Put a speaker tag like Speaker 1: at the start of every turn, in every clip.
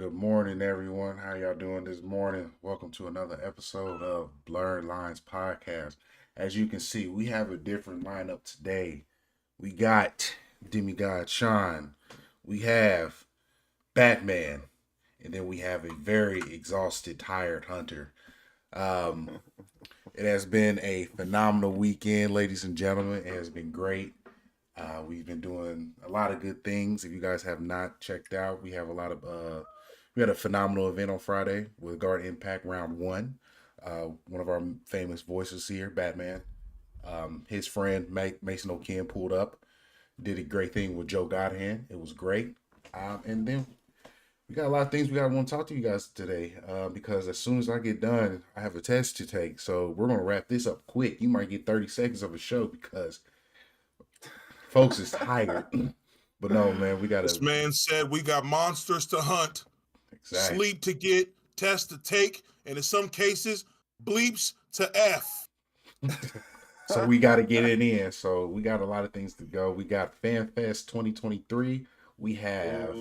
Speaker 1: Good morning, everyone. How y'all doing this morning? Welcome to another episode of Blerd Lines Podcast. As you can see, we have a different lineup today. We got Demigod Sean, we have Batman, and then we have a very exhausted, tired Hunter. Um, it has been a phenomenal weekend, ladies and gentlemen. It has been great. We've been doing a lot of good things. If you guys have not checked out, we had a phenomenal event on Friday with Guard Impact Round 1. One of our famous voices here, Batman. His friend Mason O'Ken pulled up, did a great thing with Joe Godhand. It was great. And then we got a lot of things we got to want to talk to you guys today because as soon as I get done, I have a test to take. So we're going to wrap this up quick. You might get 30 seconds of a show because folks is tired. But no, man, we got to.
Speaker 2: This man said we got monsters to hunt,
Speaker 1: Exactly.
Speaker 2: sleep to get, tests to take, and in some cases, bleeps to F.
Speaker 1: So we got to get it in. So we got a lot of things to go. We got FanFest 2023. We have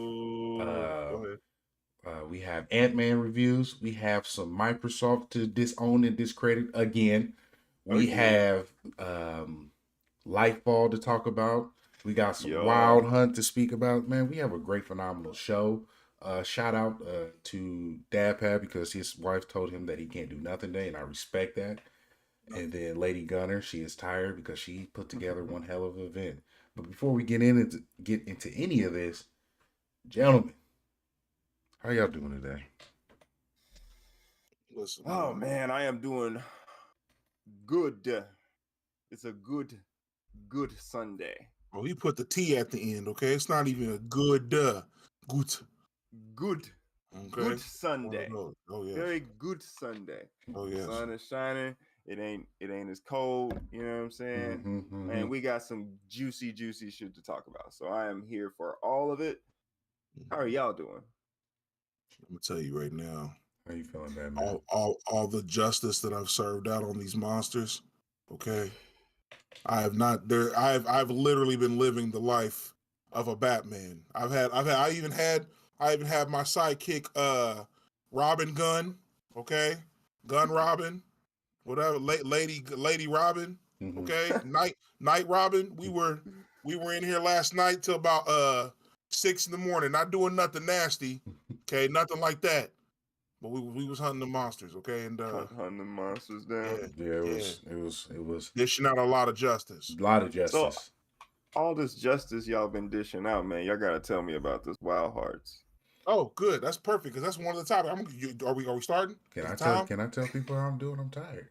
Speaker 1: we have Ant-Man reviews. We have some Microsoft to disown and discredit again. We have LightFall to talk about. We got some Wild Hunt to speak about. Man, we have a great, phenomenal show. Shout out to Dadpad because his wife told him that he can't do nothing today, and I respect that. And then Lady Gunner, she is tired because she put together one hell of an event. But before we get into any of this, gentlemen, how y'all doing today?
Speaker 2: Listen,
Speaker 3: Oh man, I am doing good. It's a good Sunday.
Speaker 2: well, he put the T at the end, okay? It's not even a good, good.
Speaker 3: Good
Speaker 2: Okay.
Speaker 3: Sunday.
Speaker 2: Oh yeah.
Speaker 3: Very good Sunday.
Speaker 2: Oh
Speaker 3: The
Speaker 2: yes.
Speaker 3: sun is shining. It ain't as cold. You know what I'm saying? And we got some juicy shit to talk about. So I am here for all of it. How are y'all doing?
Speaker 2: I'm gonna tell you right now.
Speaker 1: How you feeling, Batman?
Speaker 2: All the justice that I've served out on these monsters. Okay. I have not there. I've literally been living the life of a Batman. I even had my sidekick, Robin Gun. Okay, Gun Robin, whatever. Lady Robin. Okay, Night Robin. We were in here last night till about 6 in the morning, not doing nothing nasty. Okay, nothing like that. But we was hunting the monsters. Okay, and
Speaker 3: Hunting the monsters down.
Speaker 1: It was
Speaker 2: dishing out a lot of justice.
Speaker 1: a lot of justice.
Speaker 3: So, all this justice y'all been dishing out, man. Y'all gotta tell me about this Wild Hearts.
Speaker 2: Oh, good. That's perfect because that's one of the topics. Are we starting?
Speaker 1: Can I tell people how I'm doing? I'm tired.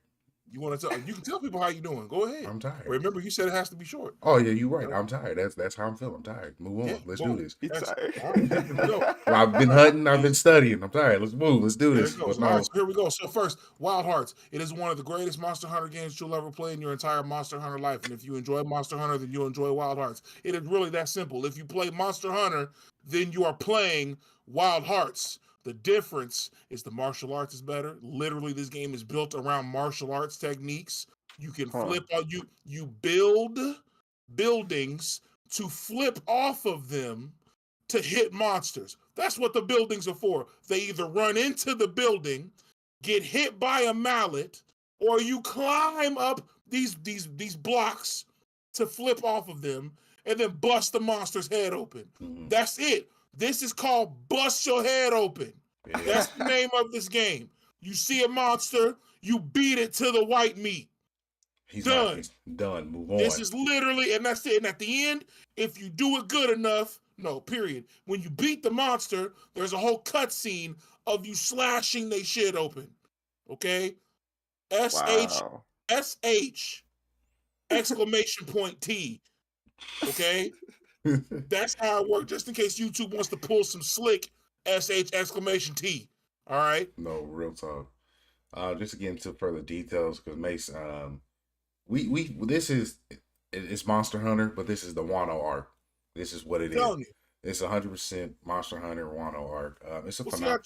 Speaker 2: You want to tell? You can tell people how you doing. Go ahead.
Speaker 1: I'm tired.
Speaker 2: Remember, you said it has to be short.
Speaker 1: Oh yeah, you're right. I'm tired. That's how I'm feeling. I'm tired. Move on.
Speaker 2: Yeah,
Speaker 1: Let's
Speaker 2: boom.
Speaker 1: do this.
Speaker 3: You tired?
Speaker 2: All right, here we go.
Speaker 1: I've been hunting. I've been studying. I'm tired. Let's move. Let's do
Speaker 2: There
Speaker 1: this.
Speaker 2: it goes.
Speaker 1: But
Speaker 2: All
Speaker 1: no,
Speaker 2: right, so here we go. So first, Wild Hearts. It is one of the greatest Monster Hunter games you'll ever play in your entire Monster Hunter life. And if you enjoy Monster Hunter, then you enjoy Wild Hearts. It is really that simple. If you play Monster Hunter, then you are playing Wild Hearts. The difference is the martial arts is better. Literally, this game is built around martial arts techniques. You can flip out. You build buildings to flip off of them to hit monsters. That's what the buildings are for. They either run into the building, get hit by a mallet, or you climb up these blocks to flip off of them and then bust the monster's head open. That's it. This is called Bust Your Head Open.
Speaker 1: Yeah.
Speaker 2: That's the name of this game. You see a monster, you beat it to the white meat.
Speaker 1: he's
Speaker 2: Done.
Speaker 1: He's done. Move on.
Speaker 2: This is literally, and that's it. And at the end, if you do it good enough, period. When you beat the monster, there's a whole cutscene of you slashing they shit open. Okay?
Speaker 3: Wow.
Speaker 2: SH exclamation point T. Okay? That's how it works. Just in case YouTube wants to pull some slick SH exclamation T. All right?
Speaker 1: No, real talk. Just to get into further details, because Mace, it's Monster Hunter, but this is the Wano arc. This is what it is. It's 100% Monster Hunter Wano arc. It's a phenomenal.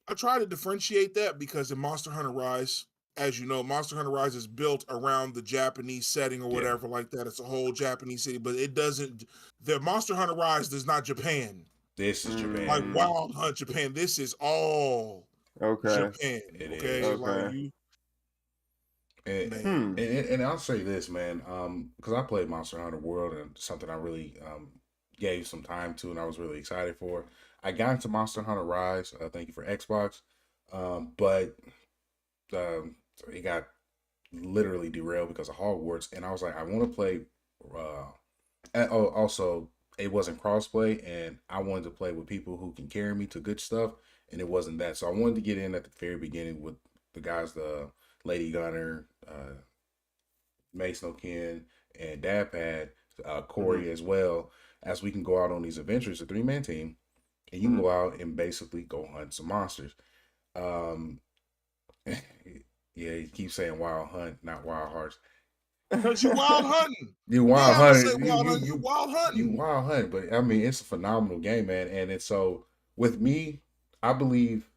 Speaker 2: I try to differentiate that because in Monster Hunter Rise, as you know, Monster Hunter Rise is built around the Japanese setting or whatever like that. It's a whole Japanese city, but it doesn't. The Monster Hunter Rise is not Japan.
Speaker 1: This is Japan.
Speaker 2: Like Wild Hunt Japan. This is all Japan.
Speaker 1: It
Speaker 2: Okay,
Speaker 1: is.
Speaker 2: like you.
Speaker 1: And I'll say this, man, because I played Monster Hunter World and something I really gave some time to and I was really excited for. I got into Monster Hunter Rise. Thank you for Xbox, but it got literally derailed because of Hogwarts, and I was like, I want to play. Also, it wasn't crossplay, and I wanted to play with people who can carry me to good stuff, and it wasn't that. So I wanted to get in at the very beginning with the guys, the Lady Gunner, Mace No Kin, and Dadpad, Corey as well, as we can go out on these adventures, a 3-man team, and you can go out and basically go hunt some monsters. Yeah, he keeps saying Wild Hunt, not Wild Hearts.
Speaker 2: Because you wild hunting.
Speaker 1: You wild hunting.
Speaker 2: You wild hunting.
Speaker 1: You wild hunting. But I mean, it's a phenomenal game, man. And it's so with me, I believe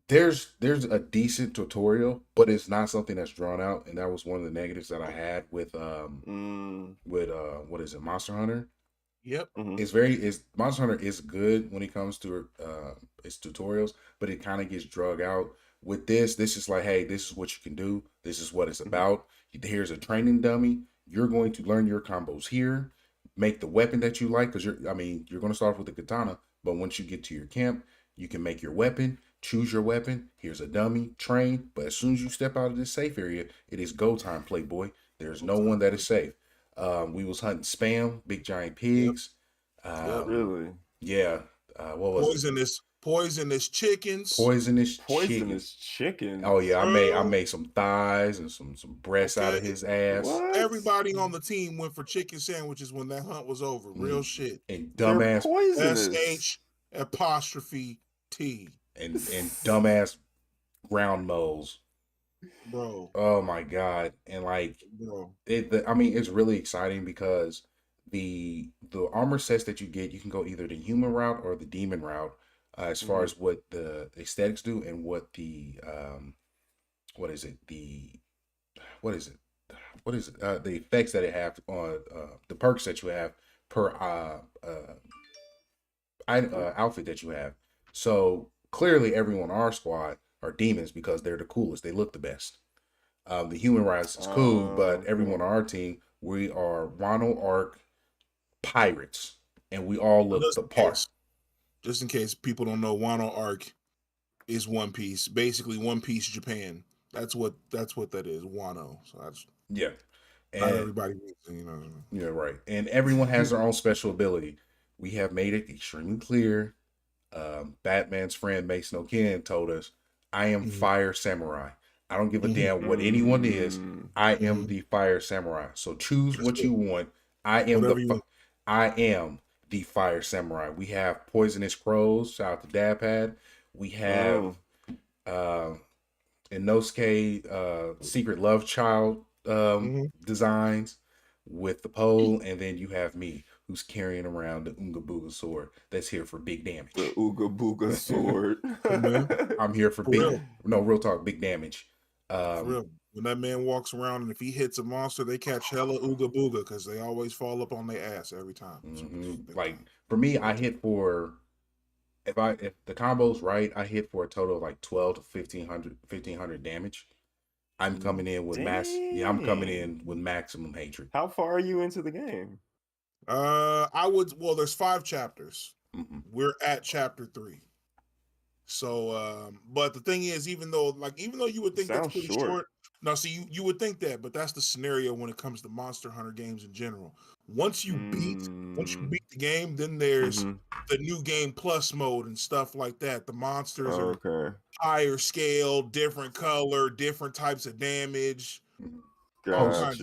Speaker 1: there's a decent tutorial, but it's not something that's drawn out. And that was one of the negatives that I had with what is it, Monster Hunter?
Speaker 2: Yep.
Speaker 1: Monster Hunter is good when it comes to its tutorials, but it kind of gets drug out. With this is like, hey, this is what you can do. This is what it's about. Here's a training dummy. You're going to learn your combos here. Make the weapon that you like, because you're going to start off with the katana, but once you get to your camp, you can make your weapon. Choose your weapon. Here's a dummy. Train. But as soon as you step out of this safe area, it is go time, Playboy. There's no one that is safe. We was hunting spam, big giant pigs.
Speaker 3: Really?
Speaker 1: Yeah. What was it?
Speaker 2: Poisonous chickens.
Speaker 1: Poisonous
Speaker 3: chicken.
Speaker 1: Oh yeah, I made some thighs and some breasts out of his ass.
Speaker 3: What?
Speaker 2: Everybody on the team went for chicken sandwiches when that hunt was over. Real shit.
Speaker 1: And dumbass
Speaker 2: SH''T.
Speaker 1: And dumbass ground moles.
Speaker 2: Bro.
Speaker 1: Oh my god. And like it's really exciting because the armor sets that you get, you can go either the human route or the demon route. As far as what the aesthetics do and what the the effects that it have on the perks that you have per outfit that you have. So clearly everyone on our squad are demons because they're the coolest. They look the best. The human rights is cool, but everyone on our team, we are Wano Arc pirates, and we all look the part.
Speaker 2: Just in case people don't know, Wano Arc is One Piece, basically One Piece Japan. That's what that is, Wano. So that's
Speaker 1: and
Speaker 2: not everybody,
Speaker 1: Yeah, right. And everyone has their own special ability. We have made it extremely clear. Batman's friend Mace No Kin told us, "I am Fire Samurai. I don't give a damn what anyone is. I am the Fire Samurai. So choose what you want. I am the Fire Samurai." We have Poisonous Crows. Shout out to Dadpad. We have Inosuke Secret Love Child designs with the pole, and then you have me who's carrying around the Ooga Booga sword that's here for big damage.
Speaker 3: The Ooga Booga sword.
Speaker 1: I'm here for real talk, big damage.
Speaker 2: For real. When that man walks around and if he hits a monster, they catch hella Ooga Booga because they always fall up on their ass every time.
Speaker 1: Like for me, I hit for if the combo's right, I hit for a total of like 12 to 1500 damage. I'm coming in with I'm coming in with maximum hatred.
Speaker 3: How far are you into the game?
Speaker 2: There's 5 chapters. We're at chapter 3. So, but the thing is, even though you would think that's pretty short. No, see, you would think that, but that's the scenario when it comes to Monster Hunter games in general. Once you beat the game, then there's the new game plus mode and stuff like that. The monsters are higher scale, different color, different types of damage.
Speaker 3: Gotcha.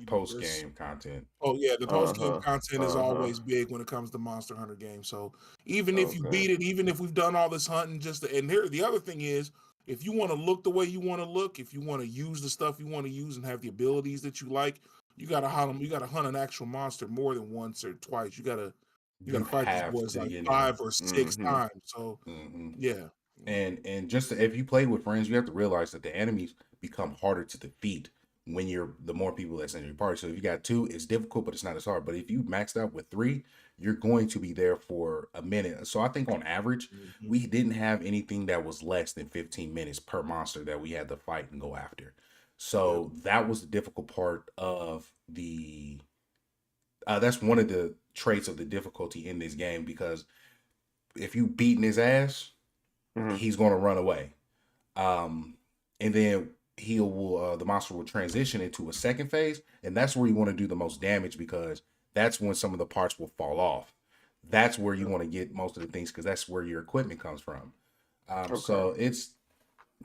Speaker 1: Post game content.
Speaker 2: Oh yeah, the post game content is always big when it comes to Monster Hunter games. So even if you beat it, even if we've done all this hunting, the other thing is, if you want to look the way you want to look, if you want to use the stuff you want to use and have the abilities that you like, you gotta hunt them. You gotta hunt an actual monster more than once or twice. You gotta fight these boys like 5 or 6 times. So yeah.
Speaker 1: And just if you play with friends, you have to realize that the enemies become harder to defeat when the more people that's in your party. So if you got 2, it's difficult, but it's not as hard. But if you maxed out with 3, you're going to be there for a minute. So I think on average, we didn't have anything that was less than 15 minutes per monster that we had to fight and go after. So that was the difficult part of the. That's one of the traits of the difficulty in this game, because if you beating his ass, he's going to run away. And then the monster will transition into a second phase, and that's where you want to do the most damage, because that's when some of the parts will fall off. That's where you want to get most of the things, because that's where your equipment comes from. So it's,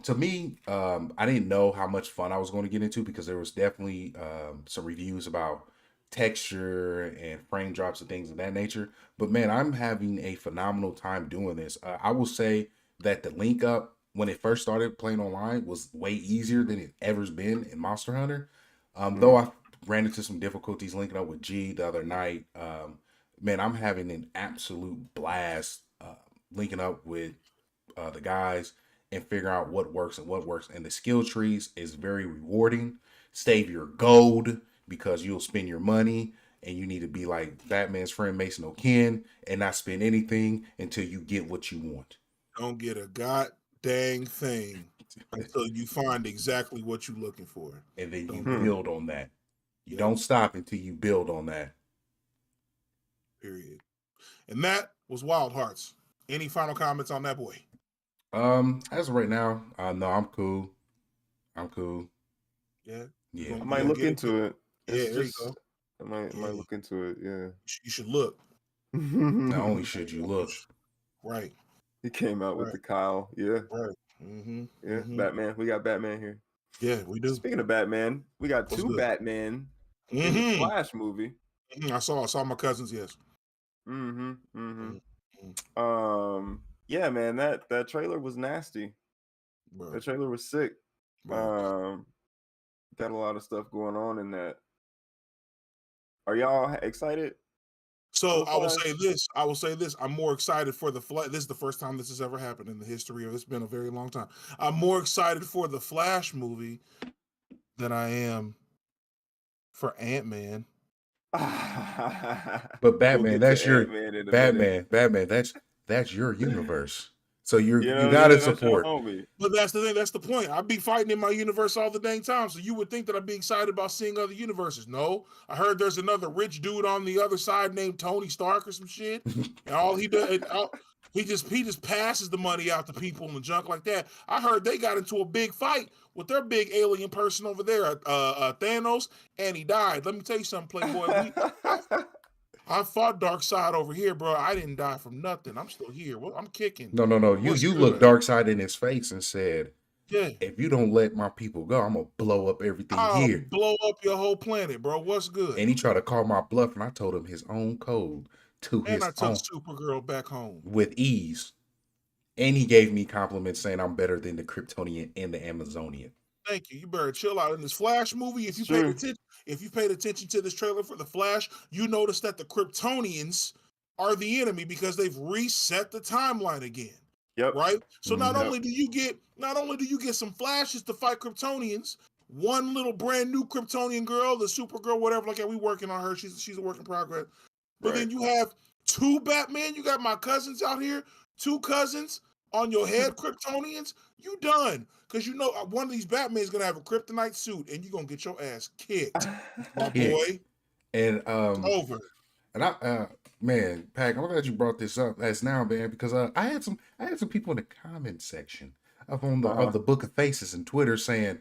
Speaker 1: to me, I didn't know how much fun I was going to get into, because there was definitely some reviews about texture and frame drops and things of that nature. But man, I'm having a phenomenal time doing this. I will say that the link up when it first started playing online was way easier than it ever's been in Monster Hunter. Though I ran into some difficulties linking up with G the other night. Man, I'm having an absolute blast linking up with the guys and figure out what works and what works. And the skill trees is very rewarding. Save your gold, because you'll spend your money, and you need to be like Batman's friend Mason O'Ken and not spend anything until you get what you want.
Speaker 2: Don't get a goddamn thing until you find exactly what you're looking for.
Speaker 1: And then you build on that. You don't stop until you build on that.
Speaker 2: Period. And that was Wild Hearts. Any final comments on that, boy?
Speaker 1: As of right now, no, I'm cool.
Speaker 2: Yeah.
Speaker 3: I might look into it.
Speaker 2: There you go.
Speaker 3: I might look into it. Yeah.
Speaker 2: You should look.
Speaker 1: Not only should you look.
Speaker 2: Right.
Speaker 3: He came out with the Kyle. Yeah.
Speaker 2: Right.
Speaker 3: Yeah. Batman. We got Batman here.
Speaker 2: Yeah, we do.
Speaker 3: Speaking of Batman, we got two Batman in the Flash movie.
Speaker 2: I saw my cousins. Yes.
Speaker 3: Yeah, man. That trailer was nasty.
Speaker 2: Bro.
Speaker 3: That trailer was sick. Got a lot of stuff going on in that. Are y'all excited?
Speaker 2: So I will say this. I'm more excited for the Flash. This is the first time this has ever happened in the history of. It's been a very long time. I'm more excited for the Flash movie than I am for Ant-Man.
Speaker 1: But Batman, that's your Batman. That's your universe. So you gotta support.
Speaker 2: But that's the thing. That's the point. I'd be fighting in my universe all the dang time. So you would think that I'd be excited about seeing other universes. No, I heard there's another rich dude on the other side named Tony Stark or some shit, and all he does, he just passes the money out to people and junk like that. I heard they got into a big fight with their big alien person over there, Thanos, and he died. Let me tell you something, Playboy. I fought Darkseid over here, bro. I didn't die from nothing. I'm still here. Well, I'm kicking.
Speaker 1: No. You looked Darkseid in his face and said,
Speaker 2: "Yeah,
Speaker 1: if you don't let my people go, I'm gonna blow up everything here.
Speaker 2: Blow up your whole planet, bro. What's good?"
Speaker 1: And he tried to call my bluff, and I told him his own code to his own.
Speaker 2: And I took Supergirl back home
Speaker 1: with ease. And he gave me compliments saying I'm better than the Kryptonian and the Amazonian.
Speaker 2: Thank you. You better chill out. In this Flash movie, if you paid attention to this trailer for the Flash, you notice that the Kryptonians are the enemy because they've reset the timeline again.
Speaker 3: Yep.
Speaker 2: Right. So not only do you get some Flashes to fight Kryptonians, one little brand new Kryptonian girl, the Supergirl, whatever, like that, we working on her. She's a work in progress. But then you have two Batman. You got my cousins out here, two cousins on your head, Kryptonians. You done. Because you know one of these Batman is going to have a kryptonite suit and you're going to get your ass kicked, my boy.
Speaker 1: And
Speaker 2: it's over.
Speaker 1: And man, Pac, I'm glad you brought this up as now, man, because I had some people in the comment section up on the Book of Faces and Twitter saying,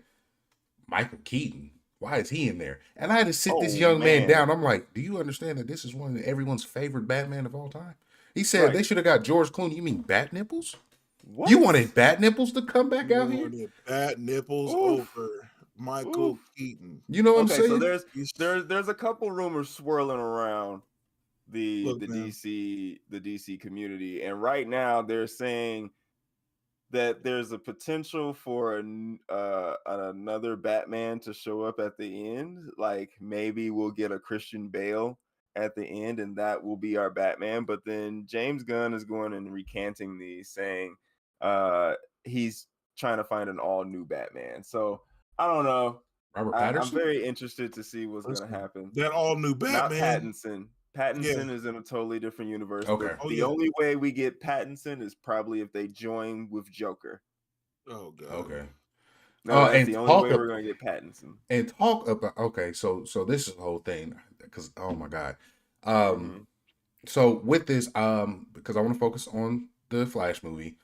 Speaker 1: Michael Keaton, why is he in there? And I had to sit this young man down. I'm like, do you understand that this is one of everyone's favorite Batman of all time? He said they should have got George Clooney. You mean Bat Nipples? What? You wanted Bat Nipples to come back out here?
Speaker 2: Bat Nipples over Michael Keaton.
Speaker 1: You know what I'm saying?
Speaker 3: So there's a couple rumors swirling around the DC community, and right now they're saying that there's a potential for another Batman to show up at the end. Like maybe we'll get a Christian Bale at the end, and that will be our Batman. But then James Gunn is going and recanting these, saying he's trying to find an all new Batman. So I don't know.
Speaker 1: Robert
Speaker 3: I'm
Speaker 1: Patterson.
Speaker 3: very interested to see what's going to
Speaker 2: Listen,
Speaker 3: happen.
Speaker 2: that all new
Speaker 3: Not
Speaker 2: Batman.
Speaker 3: Pattinson.
Speaker 2: Yeah.
Speaker 3: Pattinson is in a totally different universe,
Speaker 1: Okay.
Speaker 3: but
Speaker 2: Oh
Speaker 3: the
Speaker 2: yeah.
Speaker 3: only way we get Pattinson is probably if they join with Joker.
Speaker 2: Oh god.
Speaker 1: Okay.
Speaker 3: No, that's
Speaker 1: And
Speaker 3: the only
Speaker 1: talk
Speaker 3: way
Speaker 1: of,
Speaker 3: we're going to get Pattinson.
Speaker 1: and talk about. Okay, so this is the whole thing because oh my god.
Speaker 3: Mhm.
Speaker 1: So with this, because I want to focus on the Flash movie,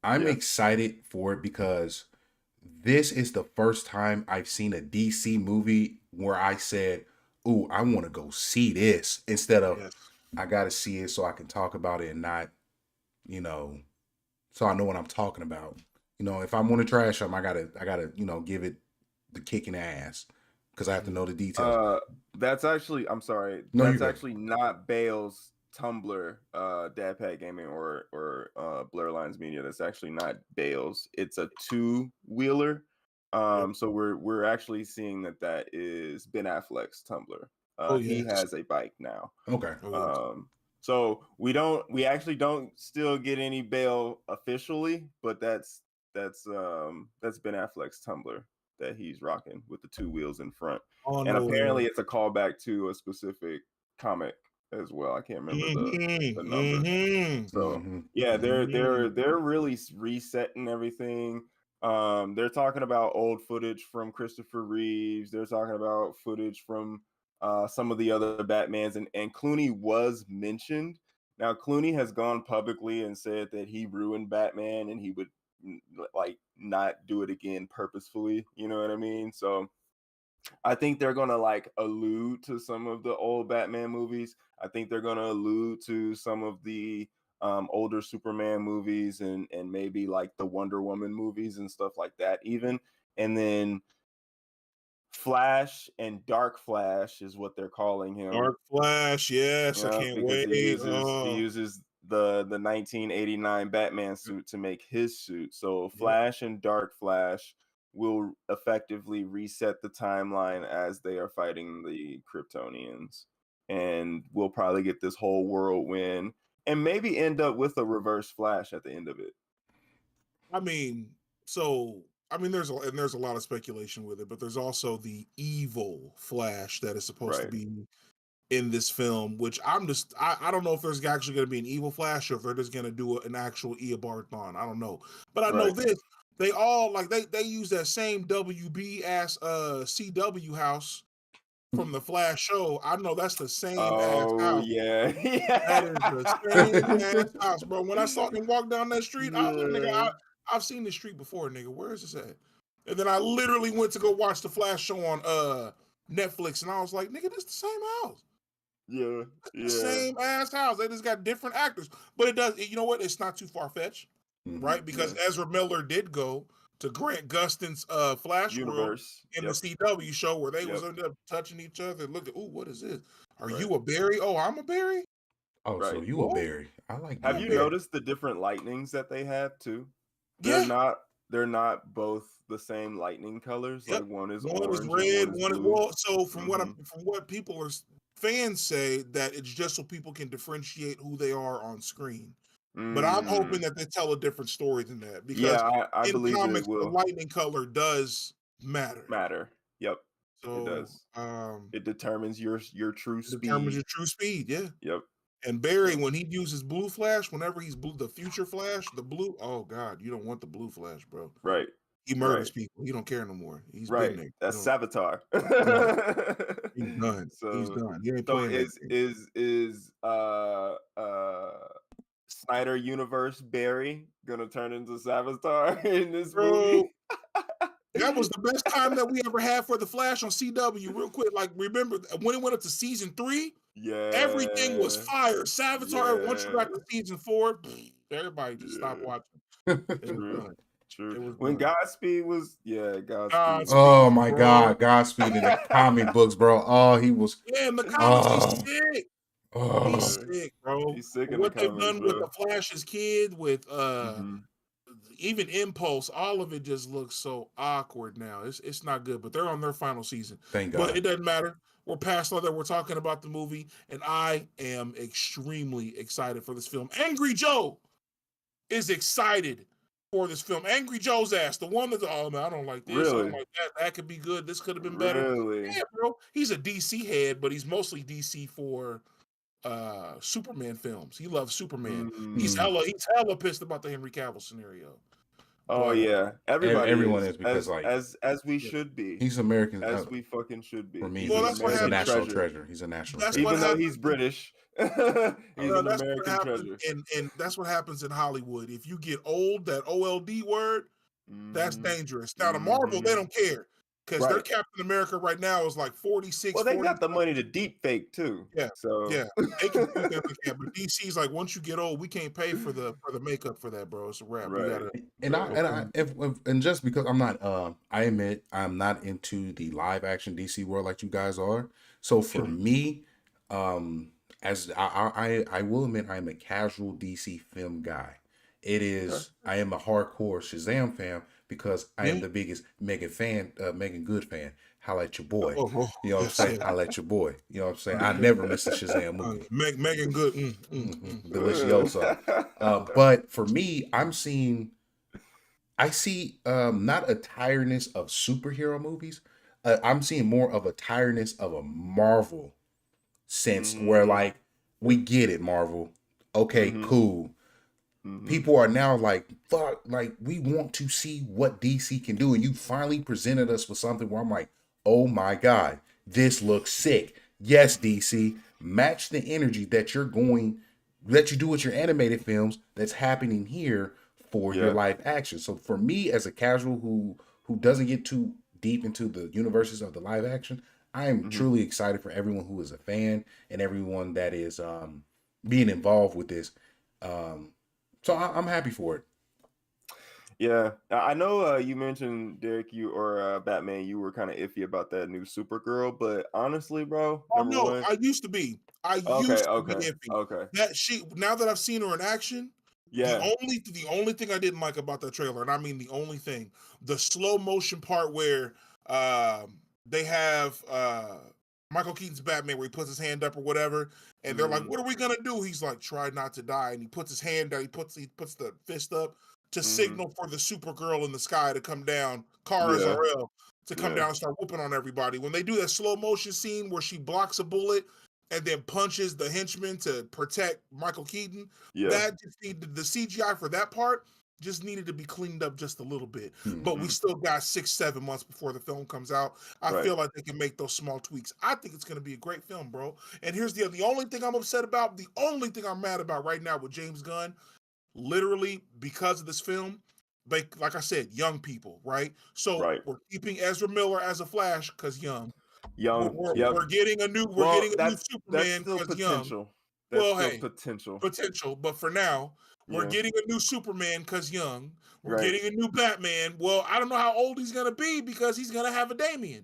Speaker 1: I'm
Speaker 3: Yeah.
Speaker 1: excited for it because this is the first time I've seen a DC movie where I said, "Ooh, I want to go see this," instead of
Speaker 2: Yes.
Speaker 1: I got to see it so I can talk about it and not, you know, so I know what I'm talking about. You know, if I want to trash them, I gotta, give it the kicking ass because I have to know the details.
Speaker 3: That's actually, I'm sorry,
Speaker 1: No, you
Speaker 3: that's
Speaker 1: good.
Speaker 3: actually not Bale's Tumblr, Dad Pat Gaming or Blerd Lines Media. That's actually not Bale's. It's a two-wheeler.
Speaker 2: Yep.
Speaker 3: So we're actually seeing that is Ben Affleck's Tumblr.
Speaker 2: Oh
Speaker 3: He
Speaker 2: yes.
Speaker 3: has a bike now.
Speaker 1: Okay.
Speaker 2: Oh yes.
Speaker 3: So we actually don't still get any Bale officially, but that's Ben Affleck's Tumblr that he's rocking with the two wheels in front.
Speaker 2: Oh
Speaker 3: And
Speaker 2: no.
Speaker 3: apparently it's a callback to a specific comic as well. I can't remember the number. So
Speaker 1: Mm-hmm.
Speaker 3: yeah,
Speaker 2: Mm-hmm.
Speaker 3: they're really resetting everything. They're talking about old footage from Christopher Reeves. They're talking about footage from some of the other Batmans, and Clooney was mentioned. Now Clooney has gone publicly and said that he ruined Batman and he would like not do it again purposefully. You know what I mean? So I think they're gonna like allude to some of the old Batman movies. I think they're gonna allude to some of the older Superman movies and maybe like the Wonder Woman movies and stuff like that even. And then Flash and Dark Flash is what they're calling him.
Speaker 2: Dark Flash. Yes, I can't
Speaker 3: Because he
Speaker 2: wait.
Speaker 3: uses the 1989 Batman suit to make his suit. So
Speaker 2: Yep.
Speaker 3: Flash and Dark Flash will effectively reset the timeline as they are fighting the Kryptonians, and we'll probably get this whole whirlwind and maybe end up with a reverse Flash at the end of it.
Speaker 2: I mean, there's a lot of speculation with it, but there's also the evil Flash that is supposed to
Speaker 3: Right.
Speaker 2: be in this film, which I don't know if there's actually going to be an evil Flash or if they're just going to do an actual Eobard-Thon. I don't know, but I know
Speaker 3: Right.
Speaker 2: this: they all like they use that same WB ass CW house from the Flash show. I know that's the same ass
Speaker 3: Oh
Speaker 2: house.
Speaker 3: yeah.
Speaker 2: That is the same ass house, bro. When I saw him walk down that street, I was like, nigga,
Speaker 3: Yeah.
Speaker 2: I've seen this street before, nigga. Where is this at? And then I literally went to go watch the Flash show on Netflix, and I was like, nigga, this the same house.
Speaker 3: Yeah.
Speaker 2: The same ass house. They just got different actors. But it does, you know what? It's not too far-fetched, right? Because Ezra Miller did go to Grant Gustin's Flash World
Speaker 3: Universe.
Speaker 2: in
Speaker 3: Yep.
Speaker 2: the CW show where they was
Speaker 3: Yep.
Speaker 2: ended up touching each other. Look at, ooh, what is this? Are
Speaker 3: Right.
Speaker 2: you a Barry? Oh, I'm a Barry?
Speaker 1: Oh, so
Speaker 3: Right.
Speaker 1: you a berry? I like
Speaker 3: Have
Speaker 1: being
Speaker 3: you
Speaker 1: berry.
Speaker 3: noticed the different lightnings that they have too?
Speaker 2: Yeah.
Speaker 3: They're not both the same lightning colors.
Speaker 2: Yep.
Speaker 3: Like one is
Speaker 2: One is
Speaker 3: orange and
Speaker 2: red,
Speaker 3: one is
Speaker 2: one is
Speaker 3: blue.
Speaker 2: well. So from
Speaker 3: Mhm.
Speaker 2: what people are fans say that it's just so people can differentiate who they are on screen. But I'm hoping that they tell a different story than that because
Speaker 3: Yeah, I
Speaker 2: in
Speaker 3: believe it
Speaker 2: comics the
Speaker 3: will
Speaker 2: lightning color does matter.
Speaker 3: matter. Yep, it
Speaker 2: So
Speaker 3: does. It determines your true
Speaker 2: it determines
Speaker 3: speed.
Speaker 2: your true speed. Yeah.
Speaker 3: Yep.
Speaker 2: And Barry,
Speaker 3: Yep.
Speaker 2: when he uses blue flash, whenever he's blue, the future flash, the blue. Oh God, you don't want the blue flash, bro.
Speaker 3: Right.
Speaker 2: He
Speaker 3: Right.
Speaker 2: murders people. He don't care no more. He's been
Speaker 3: Right.
Speaker 2: there.
Speaker 3: That's Savitar.
Speaker 2: Done. He's done. He's
Speaker 3: So
Speaker 2: done. He ain't
Speaker 3: so
Speaker 2: playing that game.
Speaker 3: is Snyder Universe Barry gonna turn into Savitar in this
Speaker 2: Bro,
Speaker 3: movie?
Speaker 2: that was the best time that we ever had for the Flash on CW. Real quick, like remember when it went up to season 3, everything was
Speaker 3: Yeah.
Speaker 2: fire. Savitar. Once you
Speaker 3: Yeah.
Speaker 2: got to season 4, everybody just stopped
Speaker 3: Yeah.
Speaker 2: watching. It was
Speaker 3: True.
Speaker 2: done.
Speaker 3: True.
Speaker 2: It was
Speaker 3: When
Speaker 2: done.
Speaker 3: Godspeed was Godspeed was
Speaker 2: Godspeed,
Speaker 1: Oh my
Speaker 2: bro.
Speaker 1: God, Godspeed in the comic books, bro. Oh, he was.
Speaker 2: Yeah, in the comics, he's
Speaker 1: Oh,
Speaker 2: sick. He's
Speaker 1: oh.
Speaker 3: Yeah.
Speaker 2: sick, bro.
Speaker 3: He's sick
Speaker 2: But
Speaker 3: in the
Speaker 2: what they've
Speaker 3: comics,
Speaker 2: done with
Speaker 3: bro.
Speaker 2: the Flash's kid, with
Speaker 3: Mhm.
Speaker 2: even Impulse, all of it just looks so awkward now. It's not good, but they're on their final season.
Speaker 1: Thank
Speaker 2: But
Speaker 1: God.
Speaker 2: it doesn't matter. We're past all that. We're talking about the movie, and I am extremely excited for this film. Angry Joe is excited for this film. Angry Joe's ass, the one that's man, I don't like this. I
Speaker 3: Really?
Speaker 2: don't like that. That could be good. This could have been better.
Speaker 3: Really?
Speaker 2: Yeah, bro. He's a DC head, but he's mostly DC for Superman films. He loves Superman. He's hella pissed about the Henry Cavill scenario.
Speaker 3: Oh
Speaker 2: But,
Speaker 3: yeah, everybody
Speaker 1: everyone is because
Speaker 3: as we should be.
Speaker 1: He's American.
Speaker 3: As we fucking should be.
Speaker 1: For me,
Speaker 2: Well,
Speaker 1: he's a national treasure. He's a national treasure.
Speaker 3: Even though he's British, he's an American treasure.
Speaker 2: And that's what happens in Hollywood. If you get old, that OLD word, that's dangerous. Now, to Marvel, they don't care. Because their Captain America right now is like 46.
Speaker 3: Well, they got the money to deep fake too.
Speaker 2: Yeah.
Speaker 3: So
Speaker 2: yeah, they can do that. But DC's like, once you get old, we can't pay for the makeup for that, bro. It's a wrap.
Speaker 3: Right.
Speaker 1: And just because I'm not, I admit I'm not into the live action DC world like you guys are. So for me, as I will admit, I'm a casual DC film guy. It is I am a hardcore Shazam fan because I am the biggest Megan Good fan. Holla at your boy. You know what I'm saying? Holla at your boy. You know what I'm saying? I never miss a Shazam movie.
Speaker 2: Megan Good.
Speaker 1: Delicioso. But for me, I see not a tiredness of superhero movies. I'm seeing more of a tiredness of a Marvel sense where like, we get it, Marvel. Okay, cool. People are now like, fuck, like we want to see what DC can do. And you finally presented us with something where I'm like, oh my God, this looks sick. Yes, DC, match the energy that you do with your animated films that's happening here for your live action. So for me as a casual who doesn't get too deep into the universes of the live action, I am truly excited for everyone who is a fan and everyone that is being involved with this. So I'm happy for it.
Speaker 3: Yeah, I know you mentioned Derek, Batman, you were kind of iffy about that new Supergirl, but honestly, bro,
Speaker 2: I used to be. I used to be iffy.
Speaker 3: Okay.
Speaker 2: Now that I've seen her in action,
Speaker 3: yeah,
Speaker 2: the only thing I didn't like about that trailer, and I mean the only thing, the slow motion part where they have Michael Keaton's Batman where he puts his hand up or whatever, and they're like, "What are we gonna do?" He's like, "Try not to die," and he puts his hand down. He puts the fist up to signal for the Supergirl in the sky to come down, Kara Zor-El, to come down and start whooping on everybody. When they do that slow motion scene where she blocks a bullet and then punches the henchman to protect Michael Keaton, that just needed the CGI for that part. Just needed to be cleaned up just a little bit. But we still got 6-7 months before the film comes out. I feel like they can make those small tweaks. I think it's going to be a great film, bro. And here's the only thing I'm upset about, the only thing I'm mad about right now with James Gunn, literally because of this film, like I said, young people, right? So we're keeping Ezra Miller as a Flash because young. We're getting a new Superman because young. Potential. But for now, we're getting a new Superman because young. We're getting a new Batman. Well, I don't know how old he's gonna be because he's gonna have a Damian.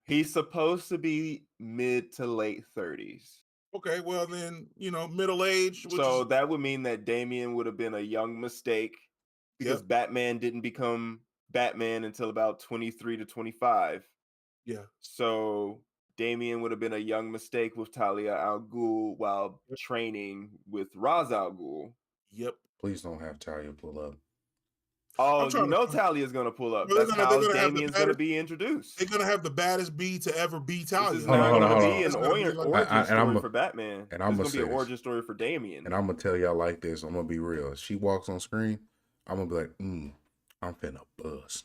Speaker 3: He's supposed to be mid to late 30s.
Speaker 2: Okay, well then, middle age.
Speaker 3: So that would mean that Damian would have been a young mistake because Batman didn't become Batman until about 23 to 25.
Speaker 2: Yeah.
Speaker 3: So Damian would have been a young mistake with Talia al Ghul while training with Ra's al Ghul.
Speaker 2: Yep.
Speaker 1: Please don't have Talia pull up.
Speaker 3: Oh, Talia's going to pull up. That's how Damian's going to be introduced.
Speaker 2: They're going to have the baddest bee to ever be Talia.
Speaker 3: This is not going to be an origin story for Batman. And I'm going to be an origin story for Damian.
Speaker 1: And I'm going to tell y'all like this. I'm going to be real. If she walks on screen, I'm going to be like, I'm finna buzz.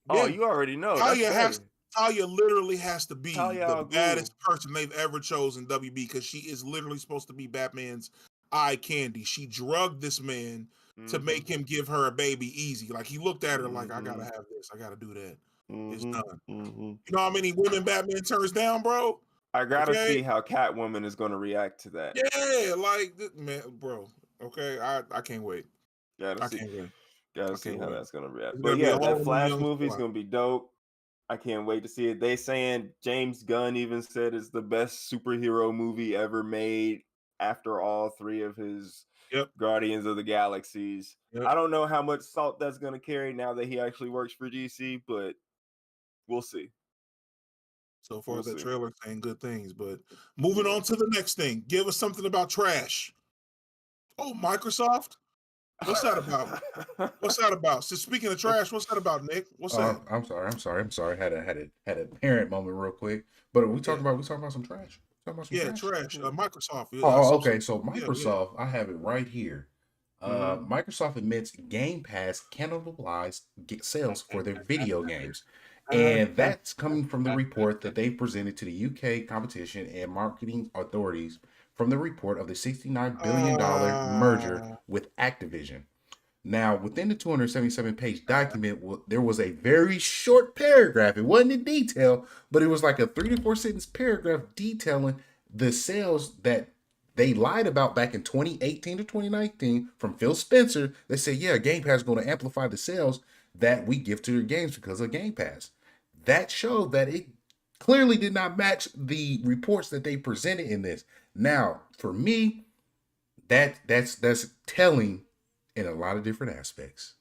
Speaker 3: Oh, you already know.
Speaker 2: Talia literally has to be the baddest person they've ever chosen WB because she is literally supposed to be Batman's eye candy. She drugged this man to make him give her a baby easy. Like he looked at her like, I gotta have this. I gotta do that. It's done. You know how many women Batman turns down, bro?
Speaker 3: I gotta see how Catwoman is gonna react to that.
Speaker 2: Yeah, like man, bro. Okay, I can't wait.
Speaker 3: Gotta see how that's gonna react. But yeah, that Flash movie is gonna be dope. I can't wait to see it. They saying James Gunn even said it's the best superhero movie ever made after all three of his Guardians of the Galaxies. I don't know how much salt that's going to carry now that he actually works for DC, but we'll see.
Speaker 2: So far, the trailer saying good things, but moving on to the next thing. Give us something about trash. Oh, Microsoft? What's that about? What's that about? So speaking of trash, what's that about, Nick? What's that?
Speaker 1: I'm sorry. Had a parent moment real quick. But we talking about some trash. Talking about some
Speaker 2: Yeah,
Speaker 1: trash.
Speaker 2: trash. Microsoft.
Speaker 1: Okay. So Microsoft, I have it right here. Microsoft admits Game Pass cannibalized sales for their video games. And that's coming from the report that they presented to the UK Competition and Marketing Authorities from the report of the $69 billion merger with Activision. Now, within the 277-page document, there was a very short paragraph. It wasn't in detail, but it was like a 3 to 4 sentence paragraph detailing the sales that they lied about back in 2018 to 2019 from Phil Spencer. They said, yeah, Game Pass is going to amplify the sales that we give to your games because of Game Pass. That showed that it clearly did not match the reports that they presented in this. Now, for me, that's telling in a lot of different aspects.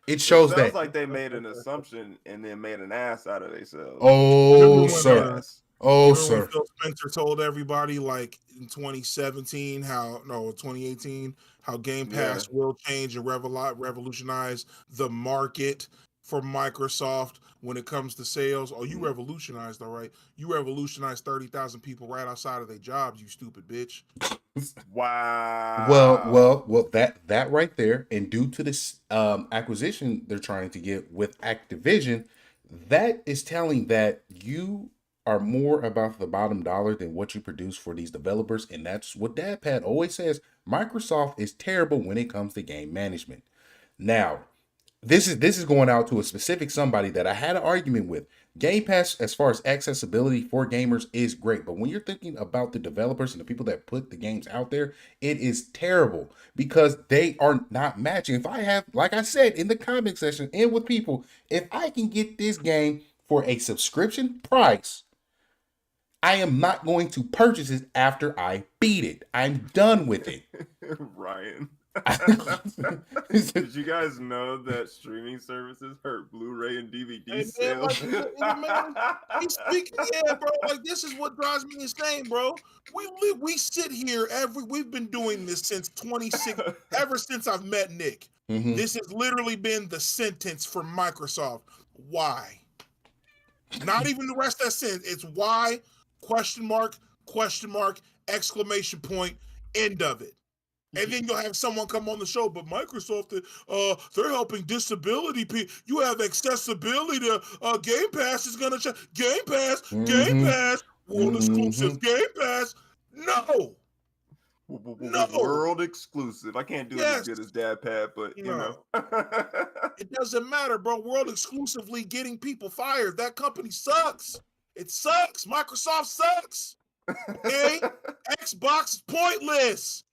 Speaker 1: It shows
Speaker 3: sounds
Speaker 1: that
Speaker 3: like they made an assumption and then made an ass out of themselves.
Speaker 1: Oh, sir.
Speaker 2: When Phil Spencer told everybody, like in 2018, how Game Pass will change and revolutionize the market for Microsoft when it comes to sales. Oh, you revolutionized, all right. You revolutionized 30,000 people right outside of their jobs, you stupid bitch.
Speaker 3: Wow.
Speaker 1: Well, that right there, and due to this acquisition they're trying to get with Activision, that is telling that you are more about the bottom dollar than what you produce for these developers, and that's what DadPat always says. Microsoft is terrible when it comes to game management. Now, this is going out to a specific somebody that I had an argument with. Game Pass, as far as accessibility for gamers, is great. But when you're thinking about the developers and the people that put the games out there, it is terrible because they are not matching. If I have, like I said in the comment section and with people, if I can get this game for a subscription price, I am not going to purchase it after I beat it. I'm done with it.
Speaker 3: Ryan. Did you guys know that streaming services hurt Blu-ray and DVD sales?
Speaker 2: He's speaking, bro. Like, this is what drives me insane, bro. We sit here we've been doing this since 26, ever since I've met Nick. Mm-hmm. This has literally been the sentence for Microsoft. Why? Not even the rest of that sentence. It's why, question mark, exclamation point, end of it. And then you'll have someone come on the show, but Microsoft, they're helping disability people. You have accessibility to Game Pass is going to change. Game Pass, world exclusive. Game Pass, no.
Speaker 3: World exclusive. I can't do it as good as DadPat, but you know.
Speaker 2: It doesn't matter, bro. World exclusively getting people fired. That company sucks. It sucks. Microsoft sucks. Okay? Xbox is pointless.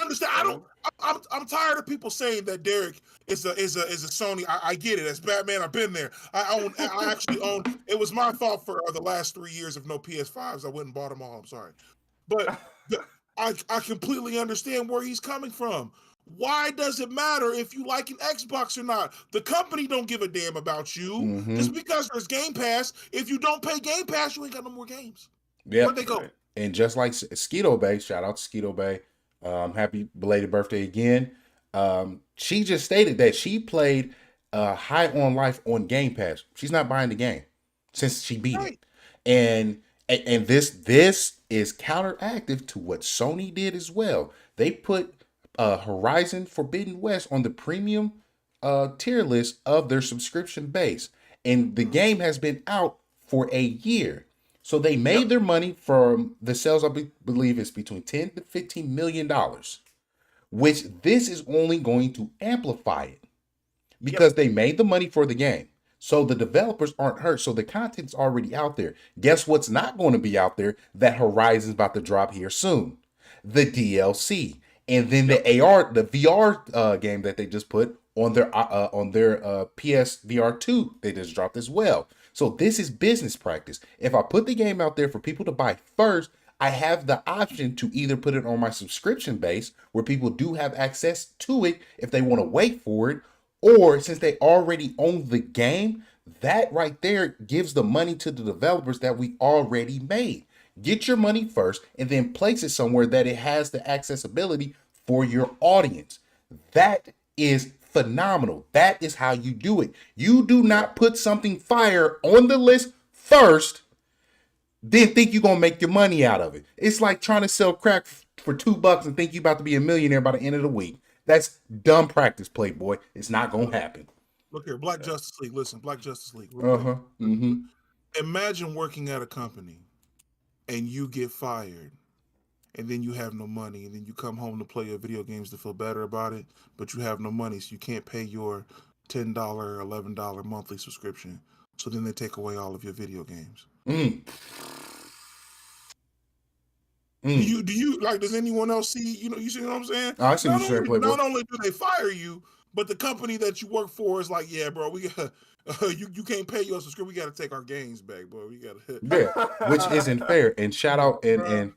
Speaker 2: Understand? I'm tired of people saying that Derek is a Sony. I get it. As Batman, I've been there. I actually own. It was my fault for the last 3 years of no PS5s. I went and bought them all. I'm sorry, but I completely understand where he's coming from. Why does it matter if you like an Xbox or not? The company don't give a damn about you. Mm-hmm. Just because there's Game Pass. If you don't pay Game Pass, you ain't got no more games.
Speaker 1: Yeah.
Speaker 2: Where'd they go?
Speaker 1: And just like Skeeto Bay, shout out to Skeeto Bay. Happy belated birthday again. She just stated that she played High on Life on Game Pass. She's not buying the game since she beat it. And this is counteractive to what Sony did as well. They put Horizon Forbidden West on the premium tier list of their subscription base. And the game has been out for a year. So they made their money from the sales, I believe it's between $10 to $15 million, which this is only going to amplify it because they made the money for the game. So the developers aren't hurt. So the content's already out there. Guess what's not going to be out there? That Horizon's about to drop here soon. The DLC. And then the VR game that they just put on their PS VR 2, they just dropped as well. So this is business practice. If I put the game out there for people to buy first, I have the option to either put it on my subscription base where people do have access to it if they want to wait for it, or since they already own the game, that right there gives the money to the developers that we already made. Get your money first and then place it somewhere that it has the accessibility for your audience. That is phenomenal. That is how you do it. You do not put something fire on the list first, then think you're going to make your money out of it. It's like trying to sell crack for $2 and think you're about to be a millionaire by the end of the week. That's dumb practice, Playboy. It's not going to happen.
Speaker 2: Look here, Black Justice League. Listen, Black Justice League. Imagine working at a company and you get fired and then you have no money and then you come home to play your video games to feel better about it, but you have no money, so you can't pay your $10, $11 monthly subscription. So then they take away all of your video games. Do you like? Does anyone else see? You see what I'm saying?
Speaker 1: I see what you're saying, Playboy.
Speaker 2: Not only do they fire you, but the company that you work for is like, yeah, bro, we got you can't pay your subscription. We got to take our games back, bro. We got to.
Speaker 1: Yeah, which isn't fair. And shout out and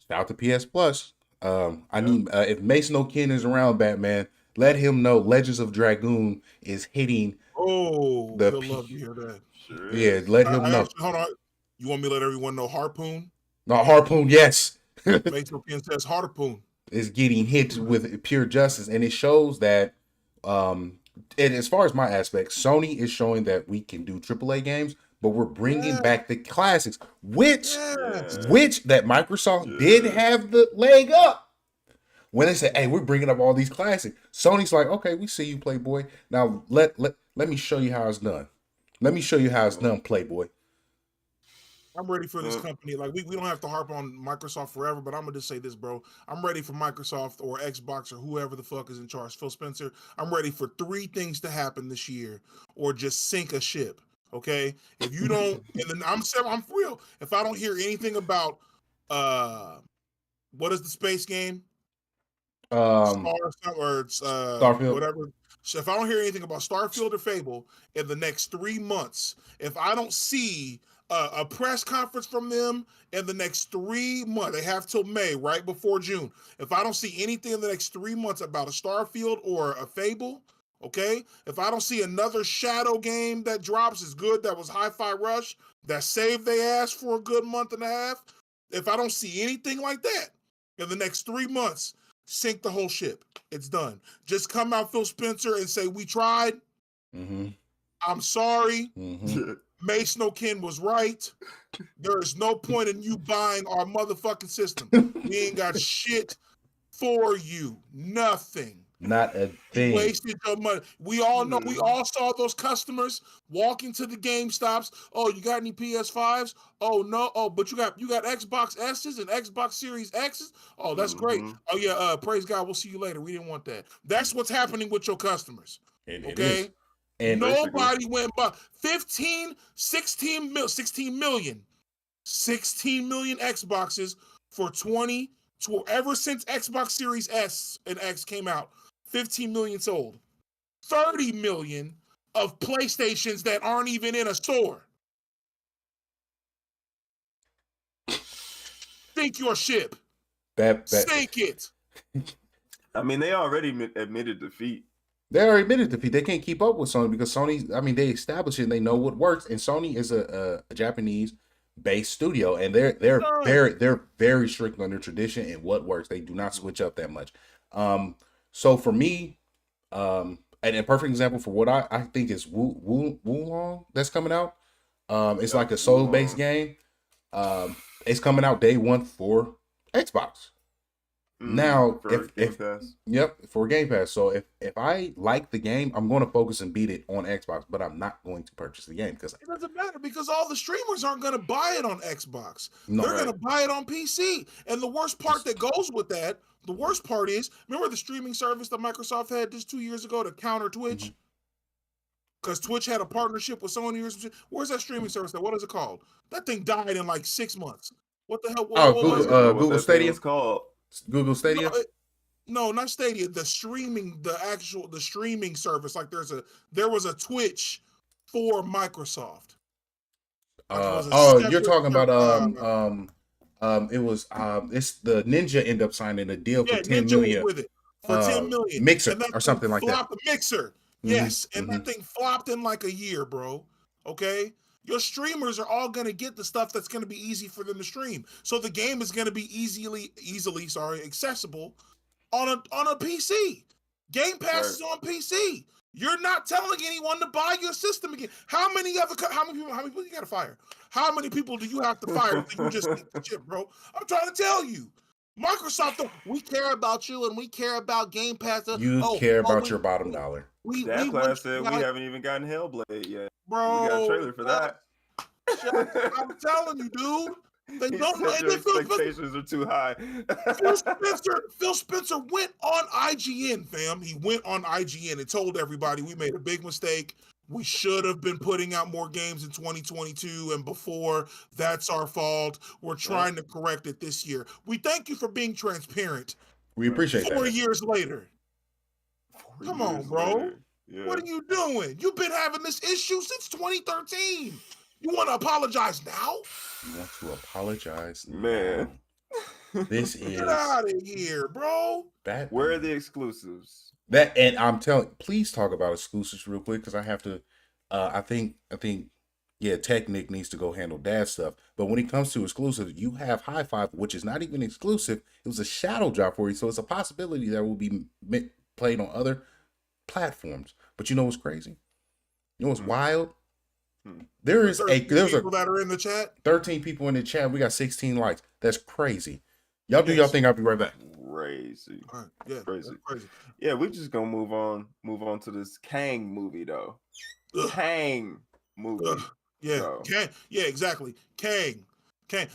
Speaker 1: shout out to PS Plus. I need if Mason O'Ken is around, Batman, let him know Legends of Dragoon is hitting.
Speaker 2: Oh, he'll love to hear that.
Speaker 1: Sure is. Let him know.
Speaker 2: Hold on. You want me to let everyone know Harpoon?
Speaker 1: No, Harpoon, yes.
Speaker 2: Mason O'Ken says Harpoon
Speaker 1: is getting hit with pure justice, and it shows that. And as far as my aspect, Sony is showing that we can do AAA games, but we're bringing back the classics, which that Microsoft did have the leg up when they said, "Hey, we're bringing up all these classics." Sony's like, "Okay, we see you, Playboy. Now let me show you how it's done. Let me show you how it's done, Playboy."
Speaker 2: I'm ready for this company. Like we don't have to harp on Microsoft forever, but I'm gonna just say this, bro. I'm ready for Microsoft or Xbox or whoever the fuck is in charge, Phil Spencer. I'm ready for 3 things to happen this year, or just sink a ship. Okay, if you don't, and then I'm for real. If I don't hear anything about what is the space game?
Speaker 1: Starfield,
Speaker 2: whatever. So if I don't hear anything about Starfield or Fable in the next 3 months, if I don't see a press conference from them in the next 3 months, they have till May, right before June. If I don't see anything in the next 3 months about a Starfield or a Fable, okay? If I don't see another Shadow game that drops as good, that was Hi-Fi Rush, that saved their ass for a good month and a half, if I don't see anything like that in the next 3 months, sink the whole ship. It's done. Just come out, Phil Spencer, and say, we tried. I'm sorry. Mason O'Ken was right. There is no point in you buying our motherfucking system. We ain't got shit for you. Nothing.
Speaker 1: Not a thing.
Speaker 2: You wasted your money. We all know. We all saw those customers walking to the GameStops. Oh, you got any PS5s? Oh no. Oh, but you got Xbox S's and Xbox Series X's. Oh, that's great. Oh yeah. Praise God. We'll see you later. We didn't want that. That's what's happening with your customers. Okay. And nobody went by 16 million Xboxes for ever since Xbox Series S and X came out. 15 million sold. 30 million of PlayStations that aren't even in a store. Sink your ship. Sink it.
Speaker 3: I mean, they already admitted defeat.
Speaker 1: They already admitted defeat. They can't keep up with Sony because Sony, I mean, they established it and they know what works. And Sony is a Japanese-based studio, and they're very strict on their tradition and what works. They do not switch up that much. So for me, and a perfect example for what I think is Wulong that's coming out. It's like a soul-based game. It's coming out day 1 for Xbox. Now, for Game Pass. So if I like the game, I'm going to focus and beat it on Xbox, but I'm not going to purchase the game because
Speaker 2: it doesn't matter because all the streamers aren't going to buy it on Xbox. They're going to buy it on PC. And the worst part that goes with that, the worst part is, remember the streaming service that Microsoft had just 2 years ago to counter Twitch? Because Twitch had a partnership with Sony or something. Where's that streaming service? What is it called? That thing died in like 6 months. What the hell?
Speaker 1: Google Stadia. It's called Google Stadia.
Speaker 2: No, not Stadia. The streaming service. Like there was a Twitch for Microsoft.
Speaker 1: You're talking about it's the Ninja end up signing a deal for 10 million
Speaker 2: with it for 10 million
Speaker 1: Mixer or something like that.
Speaker 2: The Mixer, yes, and that thing flopped in like a year, bro. Okay. Your streamers are all going to get the stuff that's going to be easy for them to stream. So the game is going to be easily accessible on a PC. Game Pass is on PC. You're not telling anyone to buy your system again. How many people you gotta fire? How many people do you have to fire if you just take the chip, bro? I'm trying to tell you. Microsoft, we care about you and we care about Game Pass.
Speaker 1: You care about your bottom dollar.
Speaker 3: That class said we haven't even gotten Hellblade yet.
Speaker 2: Bro,
Speaker 3: we got a trailer for that.
Speaker 2: I'm telling you, dude. They don't know.
Speaker 3: Your expectations are too high.
Speaker 2: Phil Spencer went on IGN, fam. He went on IGN and told everybody we made a big mistake. We should have been putting out more games in 2022 and before. That's our fault. We're trying to correct it this year. We thank you for being transparent.
Speaker 1: We appreciate
Speaker 2: 4 years later. Come on, bro.
Speaker 3: Yeah.
Speaker 2: What are you doing? You've been having this issue since 2013. You want to apologize now?
Speaker 1: You want to apologize,
Speaker 3: man?
Speaker 1: This is
Speaker 2: get out of here, bro.
Speaker 3: Where are the exclusives?
Speaker 1: And I'm telling. Please talk about exclusives real quick because I have to. I think. Yeah, Tech Nick needs to go handle dad stuff. But when it comes to exclusives, you have High Five, which is not even exclusive. It was a shadow drop for you, so it's a possibility that will be played on other platforms. But you know what's crazy? You know what's wild? There's
Speaker 2: people that are in the chat.
Speaker 1: 13 people in the chat. We got 16 likes. That's crazy. Y'all do y'all thing. I'll be right back.
Speaker 3: Crazy.
Speaker 2: Right. Yeah,
Speaker 3: crazy.
Speaker 2: Crazy.
Speaker 3: Yeah, we just gonna move on to this Kang movie though. Kang movie.
Speaker 2: Yeah, so. Kang. Yeah, exactly. Kang.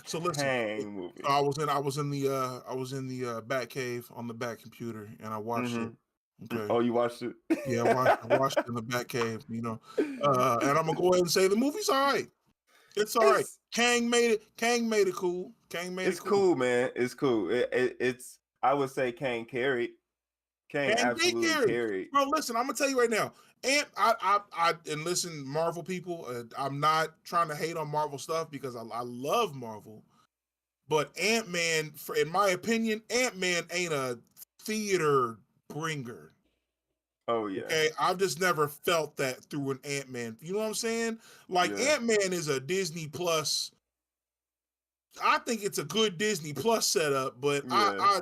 Speaker 2: So listen.
Speaker 3: Kang movie.
Speaker 2: I was in the Bat Cave on the Bat computer and I watched it. Okay.
Speaker 3: Oh, you watched it?
Speaker 2: Yeah, I watched it in the Bat Cave, and I'm gonna go ahead and say the movie's all right. It's all right. Kang made it cool.
Speaker 3: It's cool, man. It's cool. It's I would say Kang carried. Kang absolutely carried.
Speaker 2: Bro, listen, I'm gonna tell you right now. And I listen, Marvel people. I'm not trying to hate on Marvel stuff because I love Marvel, but Ant-Man, in my opinion, Ant-Man ain't a theater bringer.
Speaker 3: Oh yeah.
Speaker 2: Okay, I've just never felt that through an Ant-Man. You know what I'm saying? Like Ant-Man is a Disney Plus. I think it's a good Disney Plus setup, but I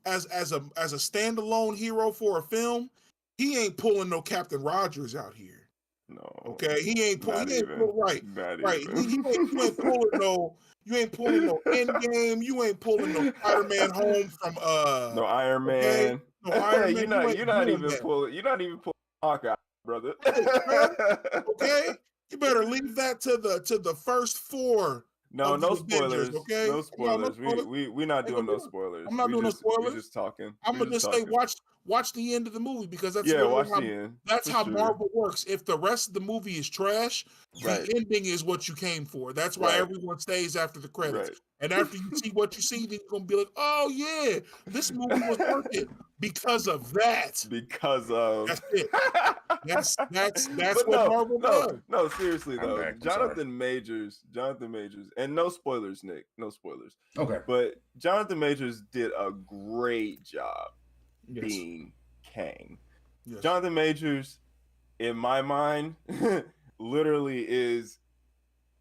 Speaker 2: as a standalone hero for a film, he ain't pulling no Captain Rogers out here.
Speaker 3: No.
Speaker 2: Okay, he ain't pulling right. You ain't pulling no Endgame. You ain't pulling no Spider-Man home from
Speaker 3: no Iron Man.
Speaker 2: Okay? No Iron Man.
Speaker 3: You're not even pulling Hawkeye, brother.
Speaker 2: Okay, you better leave that to the first four.
Speaker 3: No spoilers. Avengers, okay? No spoilers. We're not doing no spoilers.
Speaker 2: I'm not doing no spoilers.
Speaker 3: We're just talking.
Speaker 2: I'm gonna just say watch the end of the movie because that's
Speaker 3: watch the end.
Speaker 2: That's how Marvel works. If the rest of the movie is trash, the ending is what you came for. That's why everyone stays after the credits. Right. And after you see what you see, then you're gonna be like, "Oh yeah, this movie was worth it because of that."
Speaker 3: Because of
Speaker 2: that's it. That's what Marvel does.
Speaker 3: No, seriously though, Jonathan Majors, and no spoilers, Nick. No spoilers.
Speaker 1: Okay.
Speaker 3: But Jonathan Majors did a great job being Kang. Yes. Jonathan Majors, in my mind, literally is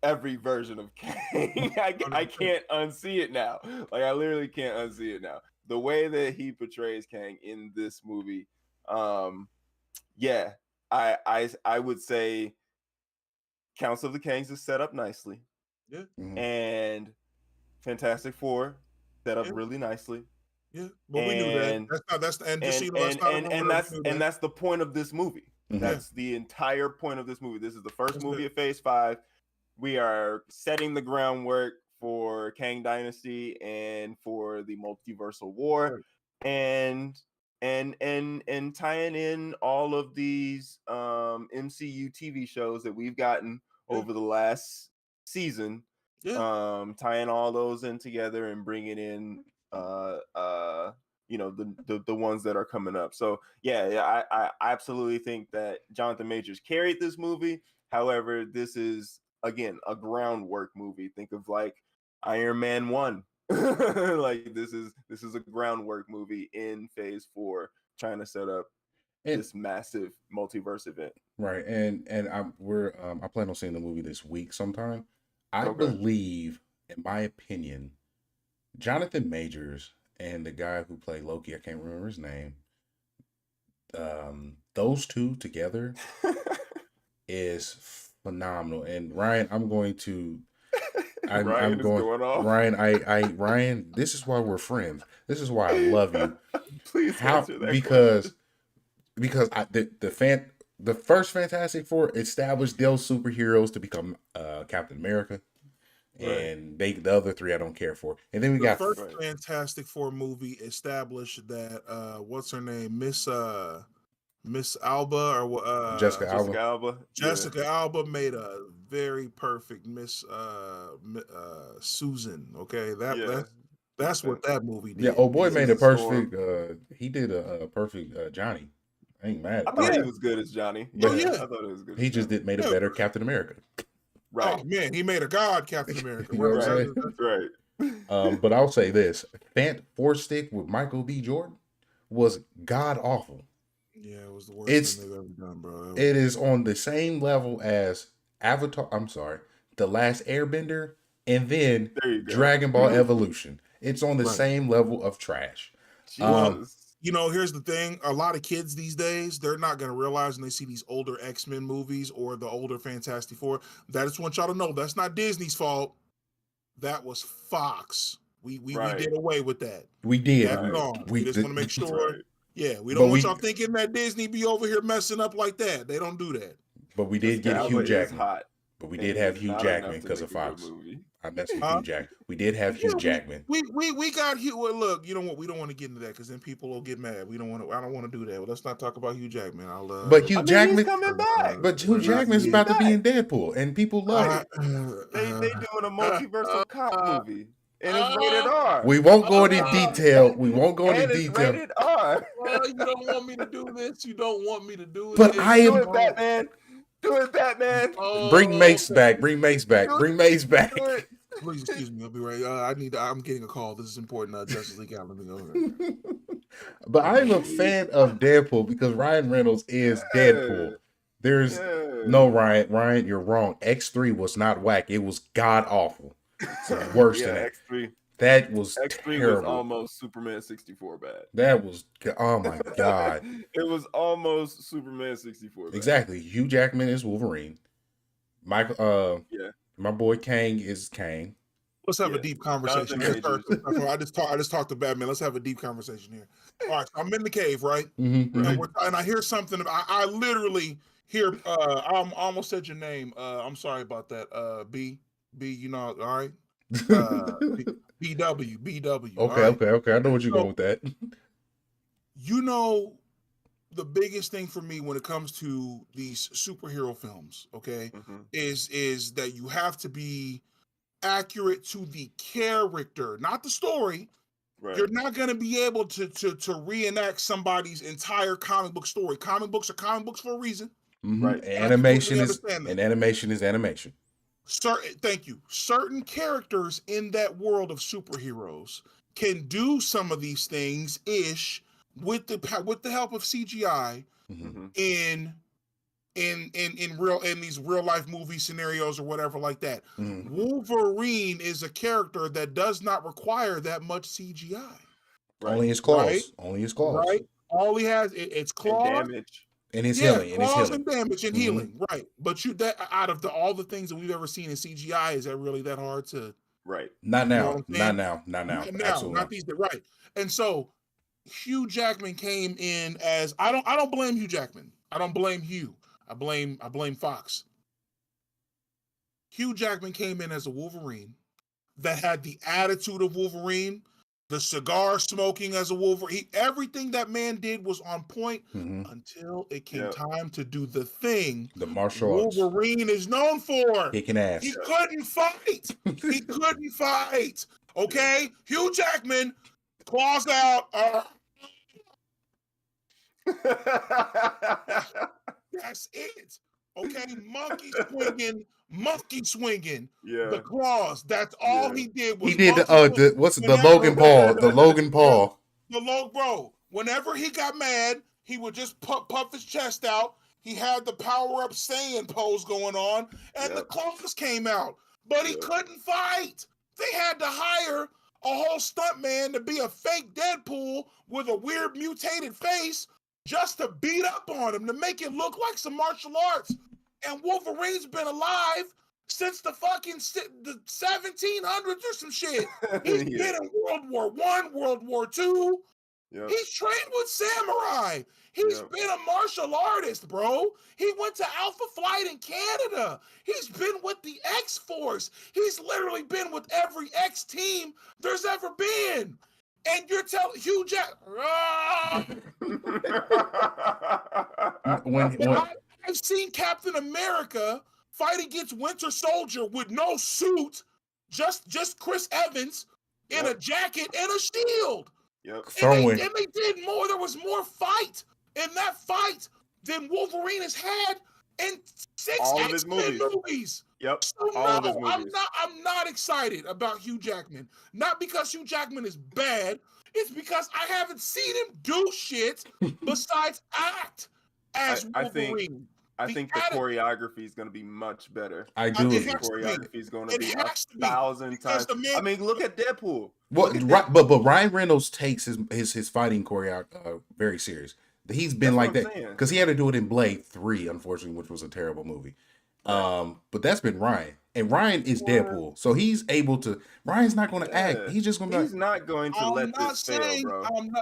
Speaker 3: every version of Kang. I can't unsee it now. Like I literally can't unsee it now. The way that he portrays Kang in this movie, I would say Council of the Kangs is set up nicely.
Speaker 2: Yeah.
Speaker 3: Mm-hmm. And Fantastic Four set up really nicely.
Speaker 2: Yeah, but we knew that. That's
Speaker 3: the point of this movie. Mm-hmm. That's the entire point of this movie. This is the first movie of Phase 5. We are setting the groundwork for Kang Dynasty and for the Multiversal War, and tying in all of these MCU TV shows that we've gotten over the last season. Yeah. Tying all those in together and bringing in the ones that are coming up. So I absolutely think that Jonathan Majors carried this movie. However, this is again a groundwork movie. Think of like Iron Man 1. Like this is a groundwork movie in Phase 4, trying to set up this massive multiverse event.
Speaker 1: Right, and I plan on seeing the movie this week sometime. I believe, in my opinion, Jonathan Majors and the guy who played Loki, I can't remember his name. those two together is phenomenal. And Ryan, I'm going to
Speaker 3: Ryan is going off.
Speaker 1: Ryan, this is why we're friends. This is why I love you.
Speaker 3: Please answer that question.
Speaker 1: Because the first Fantastic Four established those superheroes to become Captain America. And the other three I don't care for. And then we got
Speaker 2: first Fantastic Four movie established that what's her name? Miss Alba or
Speaker 1: Jessica Alba.
Speaker 2: Jessica Alba made a very perfect Miss Susan. Okay, that's what that movie did.
Speaker 1: Yeah, oh boy made a perfect. He did a perfect Johnny. I ain't mad.
Speaker 3: I thought he was good as Johnny.
Speaker 1: Yeah.
Speaker 3: I thought it was good.
Speaker 1: He just made a better Captain America.
Speaker 3: Right.
Speaker 2: Oh man, he made a god Captain America.
Speaker 3: Right.
Speaker 1: But I'll say this: Fant Four Stick with Michael B. Jordan was god awful.
Speaker 2: Yeah, it was the worst thing they've ever done, bro.
Speaker 1: It is on the same level as Avatar. I'm sorry, The Last Airbender, and then Dragon Ball Evolution. It's on the same level of trash.
Speaker 2: You know, here's the thing. A lot of kids these days, they're not going to realize when they see these older X-Men movies or the older Fantastic Four. I just want y'all to know that's not Disney's fault. That was Fox. We did away with that.
Speaker 1: We did.
Speaker 2: We just want to make sure. Yeah, we don't want y'all thinking that Disney be over here messing up like that. They don't do that.
Speaker 1: But we did get Hugh Jackman. But we did have Hugh Jackman because of Fox. I messed with Hugh Jackman. We did have Hugh Jackman.
Speaker 2: We got Hugh. Well, look, you know what? We don't want to get into that because then people will get mad. We don't want to. I don't want to do that. Well, let's not talk about Hugh Jackman.
Speaker 1: But Hugh Jackman coming back. But Hugh Jackman's about to be in Deadpool, and people love it.
Speaker 3: They doing a multiversal cop movie, and it's rated R.
Speaker 1: We won't go into detail. We won't go into detail.
Speaker 3: Rated R.
Speaker 2: You don't want me to do this. You don't want me to do it.
Speaker 1: But I am
Speaker 3: do it, Batman. Do it, Batman.
Speaker 1: Bring Mace back. Bring Mace back. Bring Mace back.
Speaker 2: Please excuse me. I'll be right. I'm getting a call. This is important. Justice League out. Let me go.
Speaker 1: But I'm a fan of Deadpool because Ryan Reynolds is Deadpool. There's no Ryan. Ryan, you're wrong. X3 was not whack. It was god awful. It's worse than that.
Speaker 3: X3.
Speaker 1: That was
Speaker 3: X3
Speaker 1: terrible.
Speaker 3: was almost Superman 64 bad.
Speaker 1: That was, oh my God.
Speaker 3: It was almost Superman 64 bad.
Speaker 1: Exactly. Hugh Jackman is Wolverine. Michael, my boy Kang is Kang.
Speaker 2: Let's have a deep conversation. I just talked to Batman. Let's have a deep conversation here. All right, so I'm in the cave, right?
Speaker 1: Mm-hmm.
Speaker 2: And I hear something. I literally hear. I almost said your name. I'm sorry about that. B. You know, all right. BW.
Speaker 1: Okay. I know what you're going with that.
Speaker 2: You know, the biggest thing for me when it comes to these superhero films, okay, is that you have to be accurate to the character, not the story. Right. You're not going to be able to reenact somebody's entire comic book story. Comic books are comic books for a reason.
Speaker 1: Mm-hmm. Right. Animation is animation.
Speaker 2: Thank you. Certain characters in that world of superheroes can do some of these things with the help of CGI in these real life movie scenarios or whatever like that. Mm-hmm. Wolverine is a character that does not require that much CGI.
Speaker 1: Right? Only his claws. Right? Only his claws.
Speaker 2: Right. All he has it's claws.
Speaker 3: And damage.
Speaker 1: And his healing.
Speaker 2: Claws and damage and healing. Right. But out of all the things that we've ever seen in CGI, is that really that hard to?
Speaker 3: Right.
Speaker 1: Not now. Not now.
Speaker 2: Absolutely not these days. Right. And so Hugh Jackman came in as I don't blame Hugh Jackman. I don't blame Hugh. I blame Fox. Hugh Jackman came in as a Wolverine that had the attitude of Wolverine, the cigar smoking as a Wolverine. Everything that man did was on point until it came time to do the thing
Speaker 1: the martial arts
Speaker 2: Wolverine is known for.
Speaker 1: Kicking ass.
Speaker 2: He couldn't fight. He couldn't fight. Okay? Hugh Jackman, claws out. That's it. Okay, monkey swinging. Yeah, the claws. That's all he did.
Speaker 1: He did the Logan Paul? The Logan Paul.
Speaker 2: Bro. Whenever he got mad, he would just puff his chest out. He had the power up Saiyan pose going on, and the claws came out. But he couldn't fight. They had to hire a whole stuntman to be a fake Deadpool with a weird mutated face just to beat up on him, to make it look like some martial arts. And Wolverine's been alive since the fucking the 1700s or some shit. He's been in World War I, World War II. Yep. He's trained with samurai. He's been a martial artist, bro. He went to Alpha Flight in Canada. He's been with the X-Force. He's literally been with every X team there's ever been. And you're telling Hugh Jackman. I've seen Captain America fight against Winter Soldier with no suit, just Chris Evans in a jacket and a shield.
Speaker 3: Yep.
Speaker 2: And they did more. There was more fight in that fight than Wolverine has had in
Speaker 3: all of
Speaker 2: his movies.
Speaker 3: Yep.
Speaker 2: So
Speaker 3: all of his movies.
Speaker 2: I'm not excited about Hugh Jackman. Not because Hugh Jackman is bad. It's because I haven't seen him do shit besides act as Wolverine.
Speaker 3: I think the choreography is going to be much better.
Speaker 1: I do.
Speaker 3: The choreography is going to be 1,000 times. I mean, look at Deadpool.
Speaker 1: Well, but Ryan Reynolds takes his fighting choreography very serious. He's been like that because he had to do it in Blade 3, unfortunately, which was a terrible movie. Right. But that's been Ryan, and Ryan is Deadpool, so he's able to. Ryan's not going to act. He's just going to.
Speaker 3: He's not going to let this fail,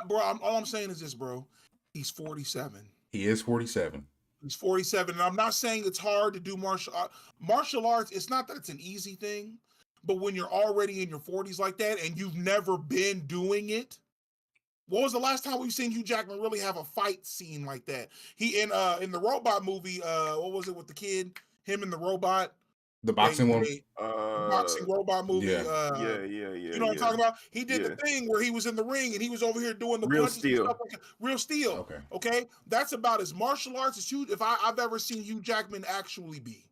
Speaker 3: bro.
Speaker 2: All I'm saying is this, bro. He's 47.
Speaker 1: He is 47.
Speaker 2: He's 47, and I'm not saying it's hard to do martial arts. It's not that it's an easy thing, but when you're already in your 40s like that and you've never been doing it, what was the last time we've seen Hugh Jackman really have a fight scene like that? He in the robot movie, what was it with the kid? Him and the robot.
Speaker 1: The boxing one?
Speaker 2: Boxing robot movie.
Speaker 3: Yeah.
Speaker 2: You know what I'm talking about? He did the thing where he was in the ring and he was over here doing the
Speaker 3: Real
Speaker 2: punches
Speaker 3: Steel.
Speaker 2: and stuff like that. Real Steel. Okay. That's about as martial arts as I've ever seen Hugh Jackman actually be.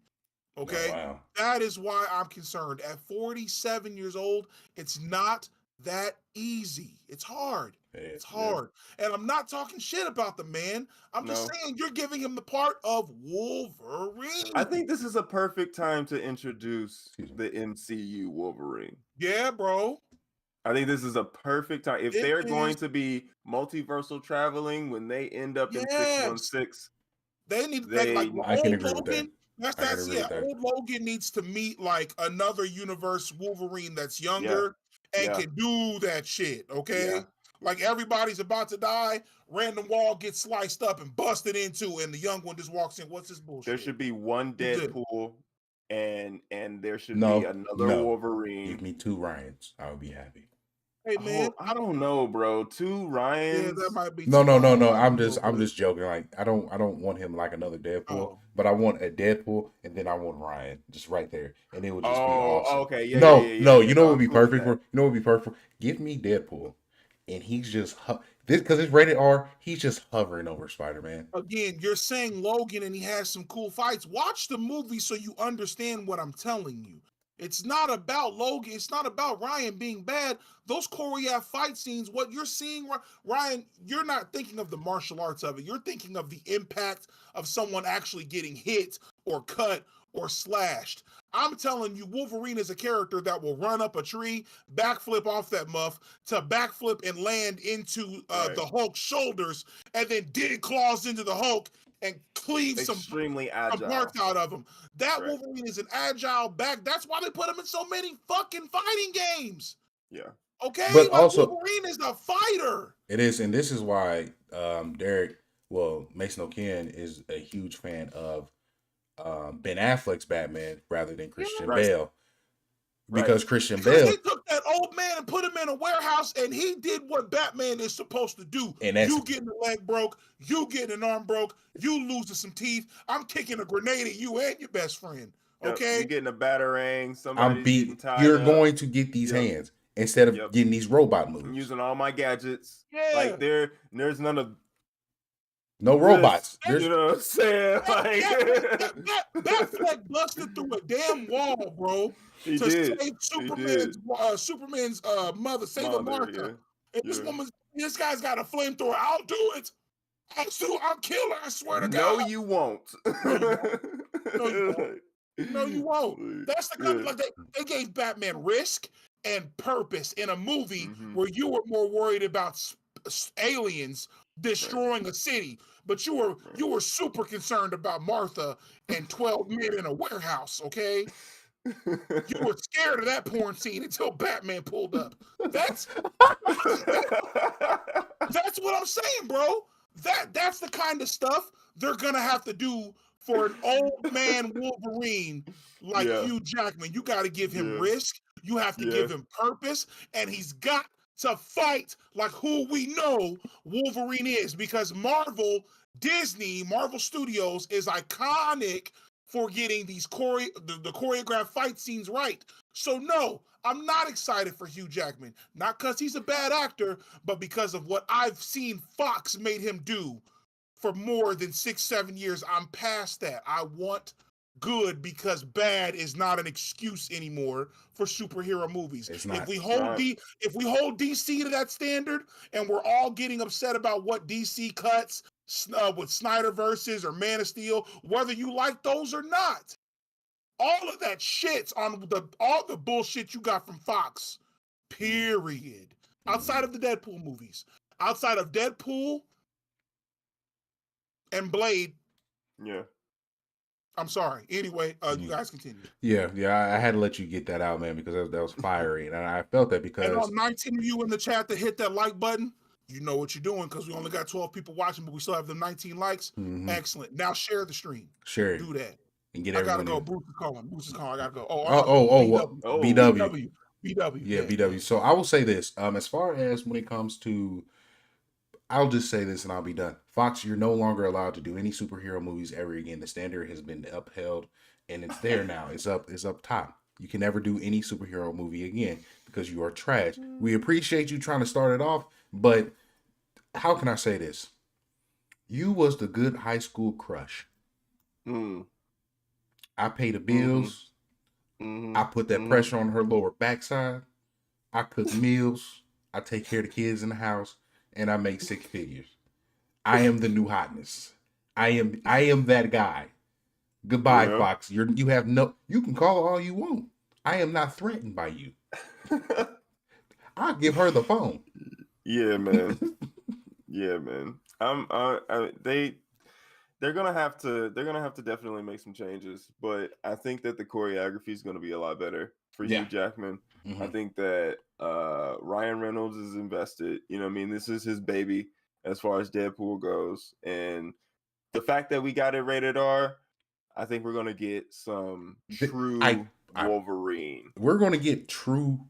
Speaker 2: Okay.
Speaker 1: Oh, wow.
Speaker 2: That is why I'm concerned. At 47 years old, it's not that easy. It's hard. It's hard. And I'm not talking shit about the man. I'm just saying you're giving him the part of Wolverine.
Speaker 3: I think this is a perfect time to introduce the MCU Wolverine.
Speaker 2: Yeah, bro.
Speaker 3: I think this is a perfect time. If they're going to be multiversal traveling when they end up in 616,
Speaker 2: they need
Speaker 1: I can agree with that.
Speaker 2: Old Logan needs to meet like another universe Wolverine that's younger and can do that shit. Okay. Yeah. Like everybody's about to die, random wall gets sliced up and busted into, and the young one just walks in. What's this bullshit?
Speaker 3: There should be one Deadpool, and there should be another Wolverine.
Speaker 1: Give me 2 Ryans. I would be happy.
Speaker 2: Hey man,
Speaker 3: I don't know, bro. 2 Ryans.
Speaker 2: Yeah, that might be.
Speaker 1: No. I'm just joking. Like I don't want him like another Deadpool, but I want a Deadpool, and then I want Ryan just right there, and it would just be awesome.
Speaker 3: Okay,
Speaker 1: You know what would be perfect for? You know what would be perfect for? Give me Deadpool. And he's just because it's rated R. He's just hovering over Spider-Man.
Speaker 2: Again, you're saying Logan, and he has some cool fights. Watch the movie so you understand what I'm telling you. It's not about Logan. It's not about Ryan being bad. Those choreographed fight scenes, what you're seeing, Ryan, you're not thinking of the martial arts of it. You're thinking of the impact of someone actually getting hit or cut or slashed. I'm telling you, Wolverine is a character that will run up a tree, backflip off that muff, to backflip and land into the Hulk's shoulders, and then dig claws into the Hulk and cleave some parts out of him. That Wolverine is an agile back. That's why they put him in so many fucking fighting games.
Speaker 3: Yeah.
Speaker 2: Okay,
Speaker 1: but also
Speaker 2: Wolverine is a fighter.
Speaker 1: It is, and this is why Mason O'Ken is a huge fan of Ben Affleck's Batman rather than Christian Bale. Because Christian Bale,
Speaker 2: they took that old man and put him in a warehouse, and he did what Batman is supposed to do. And you getting a leg broke, you getting an arm broke, you losing some teeth. I'm kicking a grenade at you and your best friend. Okay,
Speaker 3: you're getting a batarang.
Speaker 1: I'm beating. You're going to get these hands instead of getting these robot moves.
Speaker 3: I'm using all my gadgets. Yeah, like there's none of.
Speaker 1: No robots.
Speaker 3: You know what I'm saying?
Speaker 2: That Fleck busted through a damn wall, bro. Save Superman's mother, save Martha. Yeah. And this guy's got a flamethrower. I'll do it. I'll kill her. I swear to God.
Speaker 3: No, you won't.
Speaker 2: No, you won't. That's the kind of like they gave Batman risk and purpose in a movie where you were more worried about aliens destroying a city, but you were super concerned about Martha and 12 men in a warehouse, okay? You were scared of that porn scene until Batman pulled up. That's what I'm saying, bro. That's the kind of stuff they're gonna have to do for an old man Wolverine like Hugh Jackman. You got to give him risk. You have to give him purpose, and he's got to fight like who we know Wolverine is, because Marvel Studios is iconic for getting these the choreographed fight scenes right. So no, I'm not excited for Hugh Jackman. Not because he's a bad actor, but because of what I've seen Fox made him do for more than 6-7 years. I'm past that. I want good, because bad is not an excuse anymore for superhero movies.
Speaker 1: It's not.
Speaker 2: If we hold DC to that standard, and we're all getting upset about what DC cuts with Snyderverses or Man of Steel, whether you like those or not, all of that shit's on all the bullshit you got from Fox. Period. Outside of the Deadpool movies, outside of Deadpool and Blade.
Speaker 3: Yeah.
Speaker 2: I'm sorry. Anyway, you guys continue.
Speaker 1: Yeah. I had to let you get that out, man, because that was fiery, and I felt that because.
Speaker 2: And on 19 of you in the chat that hit that like button, you know what you're doing, because we only got 12 people watching, but we still have the 19 likes. Mm-hmm. Excellent. Now share the stream.
Speaker 1: Share it.
Speaker 2: Do that.
Speaker 1: And get
Speaker 2: I gotta
Speaker 1: everyone
Speaker 2: go.
Speaker 1: in.
Speaker 2: Bruce is calling. I gotta go.
Speaker 1: BW.
Speaker 2: Yeah,
Speaker 1: BW. So I will say this. As far as when it comes to, I'll just say this and I'll be done. Fox, you're no longer allowed to do any superhero movies ever again. The standard has been upheld, and it's there now. It's up top. You can never do any superhero movie again because you are trash. We appreciate you trying to start it off, but how can I say this? You was the good high school crush. I pay the bills. I put that pressure on her lower backside. I cook meals. I take care of the kids in the house, and I make 6 figures. I am the new hotness. I am that guy. Goodbye, Fox. You can call all you want. I am not threatened by you. I'll give her the phone.
Speaker 3: Yeah, man. They're gonna have to definitely make some changes, but I think that the choreography is gonna be a lot better for Hugh Jackman. Mm-hmm. I think that Ryan Reynolds is invested. You know what I mean? This is his baby as far as Deadpool goes, and the fact that we got it rated R, I think we're gonna get some true Wolverine.
Speaker 1: We're gonna get true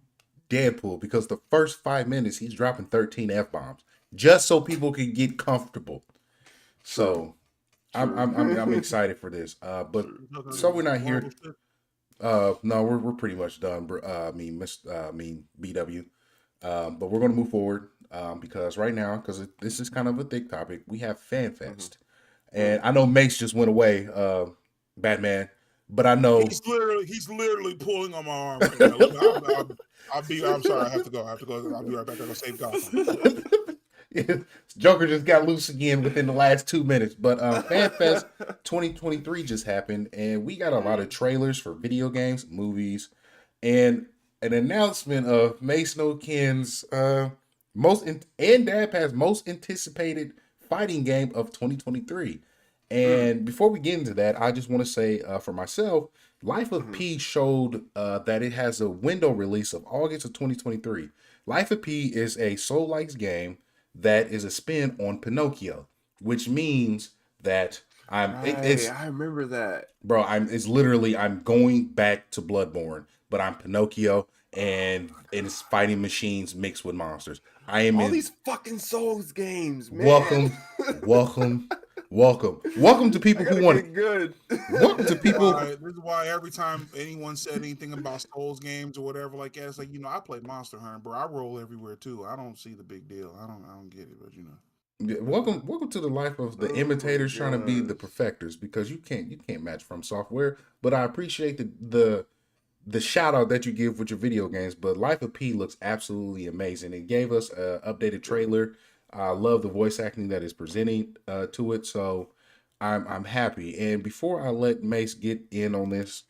Speaker 1: Deadpool, because the first 5 minutes he's dropping 13 F-bombs just so people can get comfortable. So I'm excited for this. But so we're not here. No, we're pretty much done. BW. But we're gonna move forward because right now, because this is kind of a thick topic, we have Fan Fest, and I know Mace just went away, Batman, but I know
Speaker 2: he's literally pulling on my arm right now. Look, I'm sorry, I have to go. I'll be right back. I'm gonna save Gotham.
Speaker 1: Joker just got loose again within the last 2 minutes. But Fan Fest 2023 just happened, and we got a lot of trailers for video games, movies, and an announcement of Mace No Ken's most anticipated fighting game of 2023. And before we get into that, I just want to say for myself, Life of P showed that it has a window release of August of 2023. Life of P is a Soul-like game that is a spin on Pinocchio, which means that
Speaker 3: I remember that,
Speaker 1: bro. I'm going back to Bloodborne, but I'm Pinocchio, and it's fighting machines mixed with monsters. I am
Speaker 3: all these fucking Souls games, man.
Speaker 1: Welcome to people who want it
Speaker 3: good.
Speaker 1: Welcome to people.
Speaker 2: This is why every time anyone said anything about Souls games or whatever like that, it's like, I play Monster Hunter, bro. I roll everywhere too. I don't see the big deal. I don't get it, but
Speaker 1: Welcome to the life of the imitators trying to be the perfectors, because you can't match From Software. But I appreciate the shout out that you give with your video games. But Life of P looks absolutely amazing. It gave us an updated trailer. I love the voice acting that is presenting to it, so I'm happy. And before I let Mace get in on this,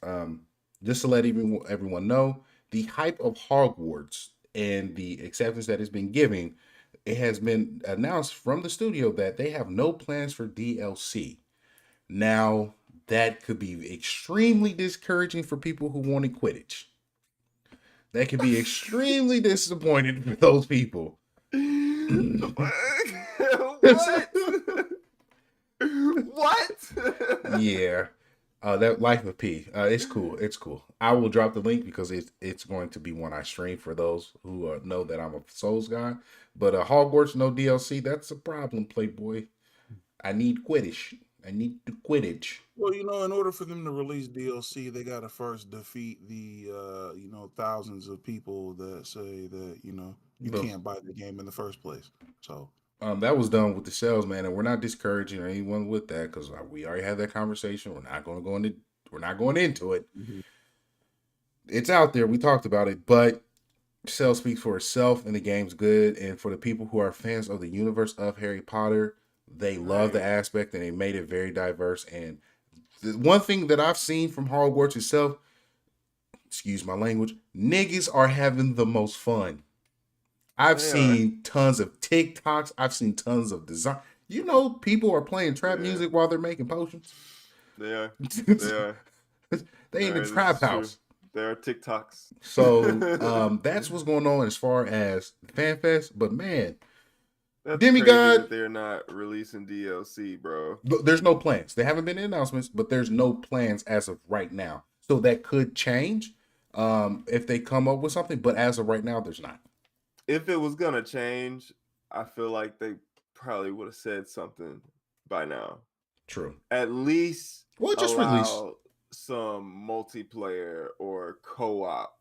Speaker 1: just to let everyone know, the hype of Hogwarts and the acceptance that it's been giving, it has been announced from the studio that they have no plans for DLC. Now, that could be extremely discouraging for people who wanted Quidditch. That could be extremely disappointing for those people.
Speaker 3: What? What?
Speaker 1: Yeah. That Life of P. It's cool. It's cool. I will drop the link because it's going to be one I stream for those who know that I'm a Souls guy. But Hogwarts no DLC. That's a problem, Playboy. I need Quidditch. I need the Quidditch.
Speaker 2: Well, in order for them to release DLC, they got to first defeat the thousands of people that say that you can't buy the game in the first place. So.
Speaker 1: That was done with the salesman, and we're not discouraging anyone with that because we already had that conversation. We're not going to go into. We're not going into it.
Speaker 2: Mm-hmm.
Speaker 1: It's out there. We talked about it, but sales speaks for itself, and the game's good. And for the people who are fans of the universe of Harry Potter, they love the aspect, and they made it very diverse. And the one thing that I've seen from Hogwarts itself, excuse my language, niggas are having the most fun. I've seen tons of TikToks. I've seen tons of design. People are playing trap music while they're making potions.
Speaker 3: They are. They are.
Speaker 1: They in the trap house.
Speaker 3: There are TikToks.
Speaker 1: So that's what's going on as far as FanFest. But man,
Speaker 3: that's
Speaker 1: Demigod,
Speaker 3: that they're not releasing DLC, bro.
Speaker 1: There's no plans. There haven't been any announcements, but there's no plans as of right now. So that could change if they come up with something. But as of right now, there's not.
Speaker 3: If it was gonna change, I feel like they probably would have said something by now.
Speaker 1: True.
Speaker 3: At least
Speaker 1: just
Speaker 3: release some multiplayer or co-op.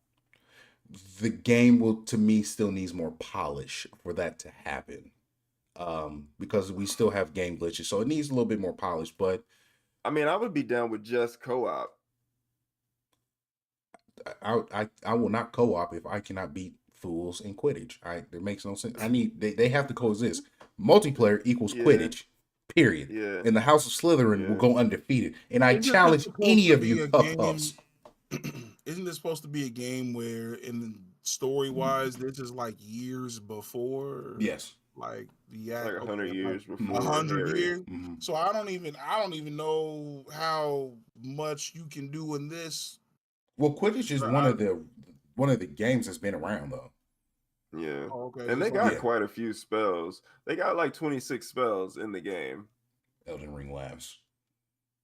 Speaker 1: The game will, to me, still needs more polish for that to happen. Because we still have game glitches, so it needs a little bit more polish. But
Speaker 3: I mean, I would be down with just co-op.
Speaker 1: I will not co-op if I cannot beat fools in Quidditch. It makes no sense. They have to coexist. Multiplayer equals Quidditch. Period.
Speaker 3: Yeah.
Speaker 1: And the House of Slytherin will go undefeated. And I challenge any of you puffs.
Speaker 2: Isn't this supposed to be a game where, in story-wise, this is like years before?
Speaker 1: Yes.
Speaker 2: Like
Speaker 3: 100 years before.
Speaker 2: 100 years.
Speaker 1: Mm-hmm.
Speaker 2: So I don't even know how much you can do in this.
Speaker 1: Well, Quidditch is one of the games that's been around though.
Speaker 3: Yeah.
Speaker 2: Oh, okay.
Speaker 3: And they got quite a few spells. They got like 26 spells in the game.
Speaker 1: Elden Ring laughs.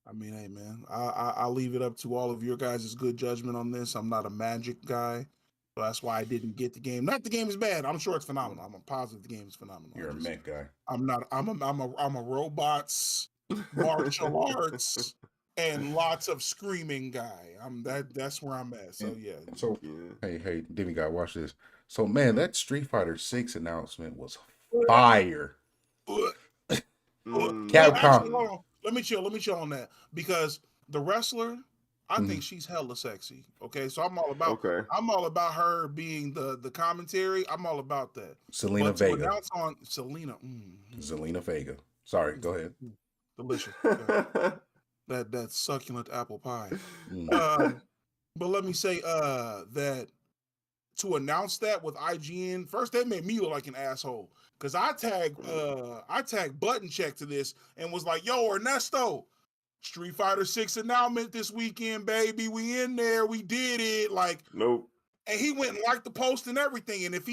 Speaker 2: I mean, hey man, I'll leave it up to all of your guys' good judgment on this. I'm not a magic guy, so that's why I didn't get the game. Not the game is bad. I'm sure it's phenomenal. I'm positive the game is phenomenal.
Speaker 1: You're a mech guy.
Speaker 2: I'm not. I'm a robots, martial arts, and lots of screaming guy. That's where I'm at. So yeah.
Speaker 1: So hey, Demigod, watch this. So man, that Street Fighter 6 announcement was fire.
Speaker 2: Capcom. Actually, let me chill on that, because the wrestler, I think she's hella sexy. Okay, so I'm all about her being the commentary. I'm all about that.
Speaker 1: Selena Vega.
Speaker 2: Zelina
Speaker 1: Vega. Sorry, go ahead.
Speaker 2: Delicious. that succulent apple pie. But let me say that to announce that with IGN, first that made me look like an asshole, because I tagged Button Check to this and was like, yo, Ernesto, Street Fighter 6 announcement this weekend, baby. We in there. We did it. Like,
Speaker 3: nope.
Speaker 2: And he went and liked the post and everything. And if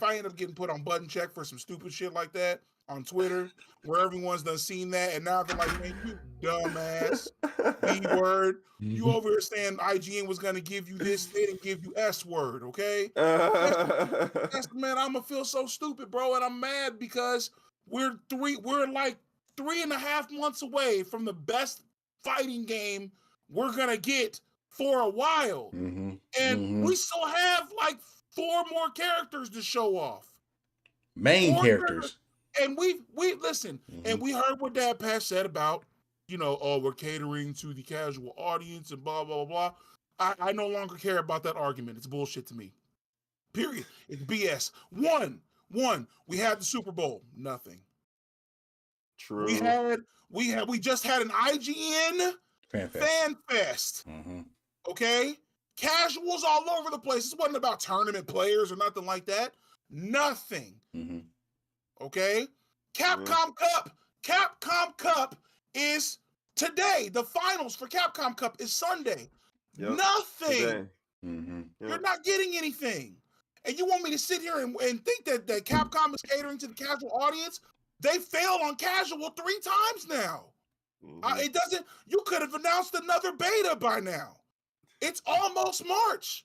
Speaker 2: I end up getting put on Button Check for some stupid shit like that on Twitter, where everyone's done seen that, and now they're like, man, you dumbass, B-word. You over here saying IGN was going to give you this, they didn't give you S-word, okay? Man, I'm going to feel so stupid, bro, and I'm mad because we're like 3.5 months away from the best fighting game we're going to get for a while. And we still have like 4 more characters to show off.
Speaker 1: Main characters.
Speaker 2: And we listen, and we heard what Dad Pat said about, we're catering to the casual audience and blah, blah, blah. I no longer care about that argument. It's bullshit to me. Period. It's BS. One, we had the Super Bowl. Nothing.
Speaker 3: True.
Speaker 2: We just had an IGN Fan Fest. Okay? Casuals all over the place. This wasn't about tournament players or nothing like that. Nothing. Okay? Capcom Cup is today. The finals for Capcom Cup is Sunday.
Speaker 3: Yep.
Speaker 2: Nothing.
Speaker 3: Today.
Speaker 1: Mm-hmm.
Speaker 2: You're not getting anything. And you want me to sit here and think that Capcom is catering to the casual audience? They failed on casual 3 times now. It doesn't. You could have announced another beta by now. It's almost March.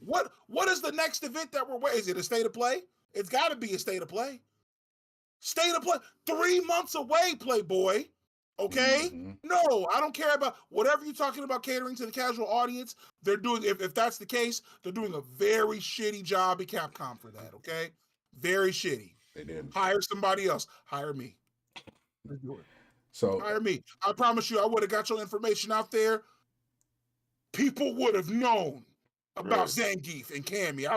Speaker 2: What is the next event that we're waiting? Is it a state of play? It's got to be a state of play. State of play. 3 months away, Playboy. Okay?
Speaker 1: Mm-hmm.
Speaker 2: No, I don't care about whatever you're talking about catering to the casual audience. They're doing, if that's the case, they're doing a very shitty job at Capcom for that, okay? Very shitty.
Speaker 1: They did.
Speaker 2: Hire somebody else. Hire me.
Speaker 1: So
Speaker 2: hire me. I promise you, I would have got your information out there. People would have known about Zangief and Cammy.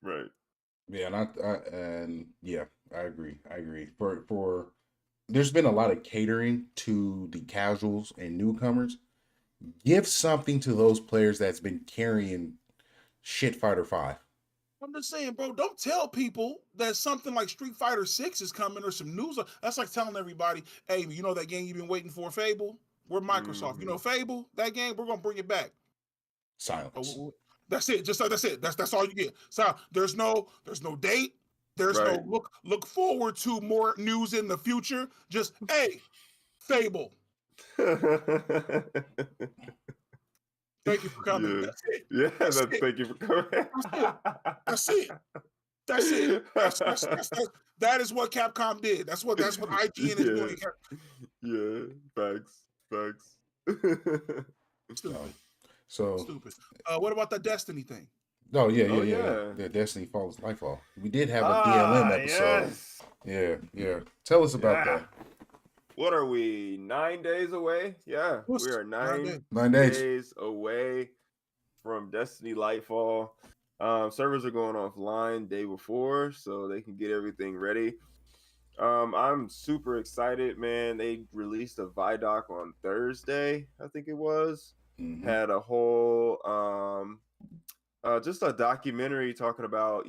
Speaker 3: Right.
Speaker 1: Yeah, I agree. For there's been a lot of catering to the casuals and newcomers. Give something to those players that's been carrying Shit Fighter 5.
Speaker 2: I'm just saying, bro, don't tell people that something like Street Fighter 6 is coming or some news. That's like telling everybody, hey, you know that game you've been waiting for, Fable? We're Microsoft.
Speaker 3: Mm-hmm.
Speaker 2: You know Fable? That game, we're going to bring it back.
Speaker 1: Silence.
Speaker 2: That's it. Just like that's it. That's all you get. So there's no date. There's no look forward to more news in the future. Just, hey, Fable. Thank you for coming.
Speaker 3: Yeah.
Speaker 2: That's it.
Speaker 3: Thank you for coming.
Speaker 2: That's it. That is what Capcom did. That's what IGN is doing.
Speaker 3: Yeah, facts.
Speaker 2: Stupid.
Speaker 1: So
Speaker 2: stupid. What about the Destiny thing?
Speaker 1: Oh yeah. The Destiny Falls LightFall. We did have a DLM episode. Yes. Yeah. Tell us about that.
Speaker 3: What are we? 9 days away? Yeah, we are 9 days away from Destiny Lightfall. Servers are going offline day before, so they can get everything ready. I'm super excited, man. They released a Vidoc on Thursday, I think it was.
Speaker 1: Mm-hmm.
Speaker 3: Had a whole just a documentary talking about,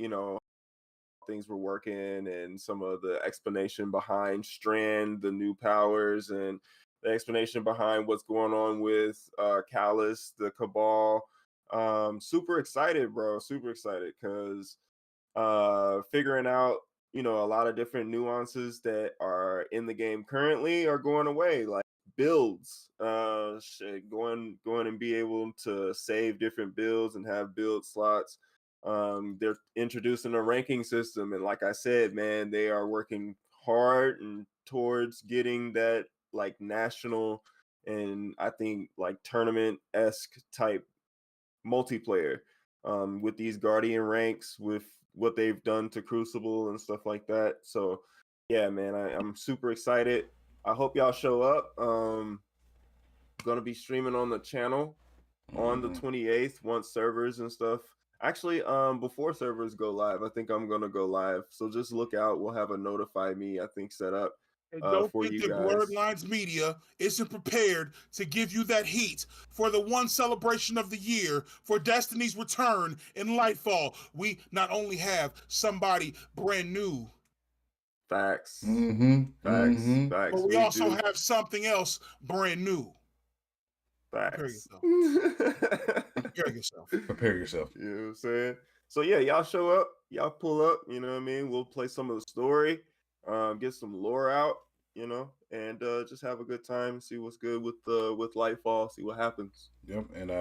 Speaker 3: things were working and some of the explanation behind Strand, the new powers, and the explanation behind what's going on with Callus, the Cabal. Super excited, bro. Super excited because figuring out, a lot of different nuances that are in the game currently are going away, like builds, going and be able to save different builds and have build slots. They're introducing a ranking system, and like I said, man, they are working hard and towards getting that like national and I think like tournament-esque type multiplayer with these Guardian ranks, with what they've done to Crucible and stuff like that. So yeah, man, I'm super excited. I hope y'all show up. Gonna be streaming on the channel on the 28th once servers and stuff. Actually, before servers go live, I think I'm gonna go live. So just look out. We'll have a notify me, I think, set up
Speaker 2: Don't
Speaker 3: for
Speaker 2: think
Speaker 3: you
Speaker 2: that
Speaker 3: guys.
Speaker 2: Blerd Lines Media isn't prepared to give you that heat for the one celebration of the year for Destiny's return in Lightfall. We not only have somebody brand new.
Speaker 3: Facts.
Speaker 1: Mm-hmm.
Speaker 3: Facts.
Speaker 2: But we also have something else brand new.
Speaker 3: Facts.
Speaker 2: Prepare yourself.
Speaker 1: Prepare yourself.
Speaker 3: You know what I'm saying? So yeah, y'all show up, y'all pull up, you know what I mean? We'll play some of the story, get some lore out, and just have a good time, see what's good with Lightfall, see what happens.
Speaker 1: Yep, and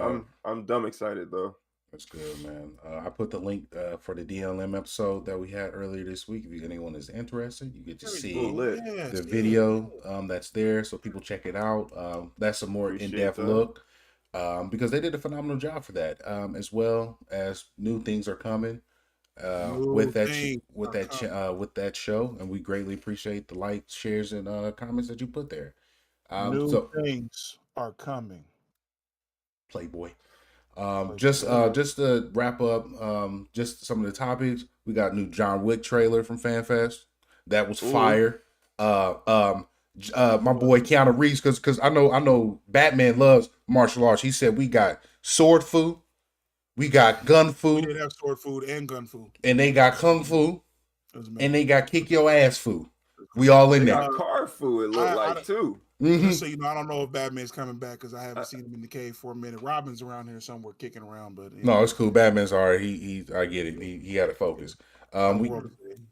Speaker 3: I'm dumb excited though.
Speaker 1: That's good, man. I put the link for the DLM episode that we had earlier this week. If anyone is interested, you get to see the video that's there, so people check it out. That's a more in-depth look because they did a phenomenal job for that, as well as new things are coming with that show, and we greatly appreciate the likes, shares, and comments that you put there.
Speaker 2: New things are coming,
Speaker 1: Playboy. Just to wrap up, just some of the topics. We got a new John Wick trailer from FanFest. That was fire. My boy Keanu Reeves, because I know Batman loves martial arts. He said we got sword fu, we got gun fu.
Speaker 2: We did have sword food and gun food,
Speaker 1: and they got kung fu. and they got kick your ass food. We all in
Speaker 3: They
Speaker 1: there.
Speaker 3: got car food, it looked like, too.
Speaker 2: Just so you know, I don't know if Batman's coming back because I haven't seen him in the cave for a minute. Robin's around here somewhere kicking around, but
Speaker 1: no, it's cool. Batman's alright. I get it. He got to focus.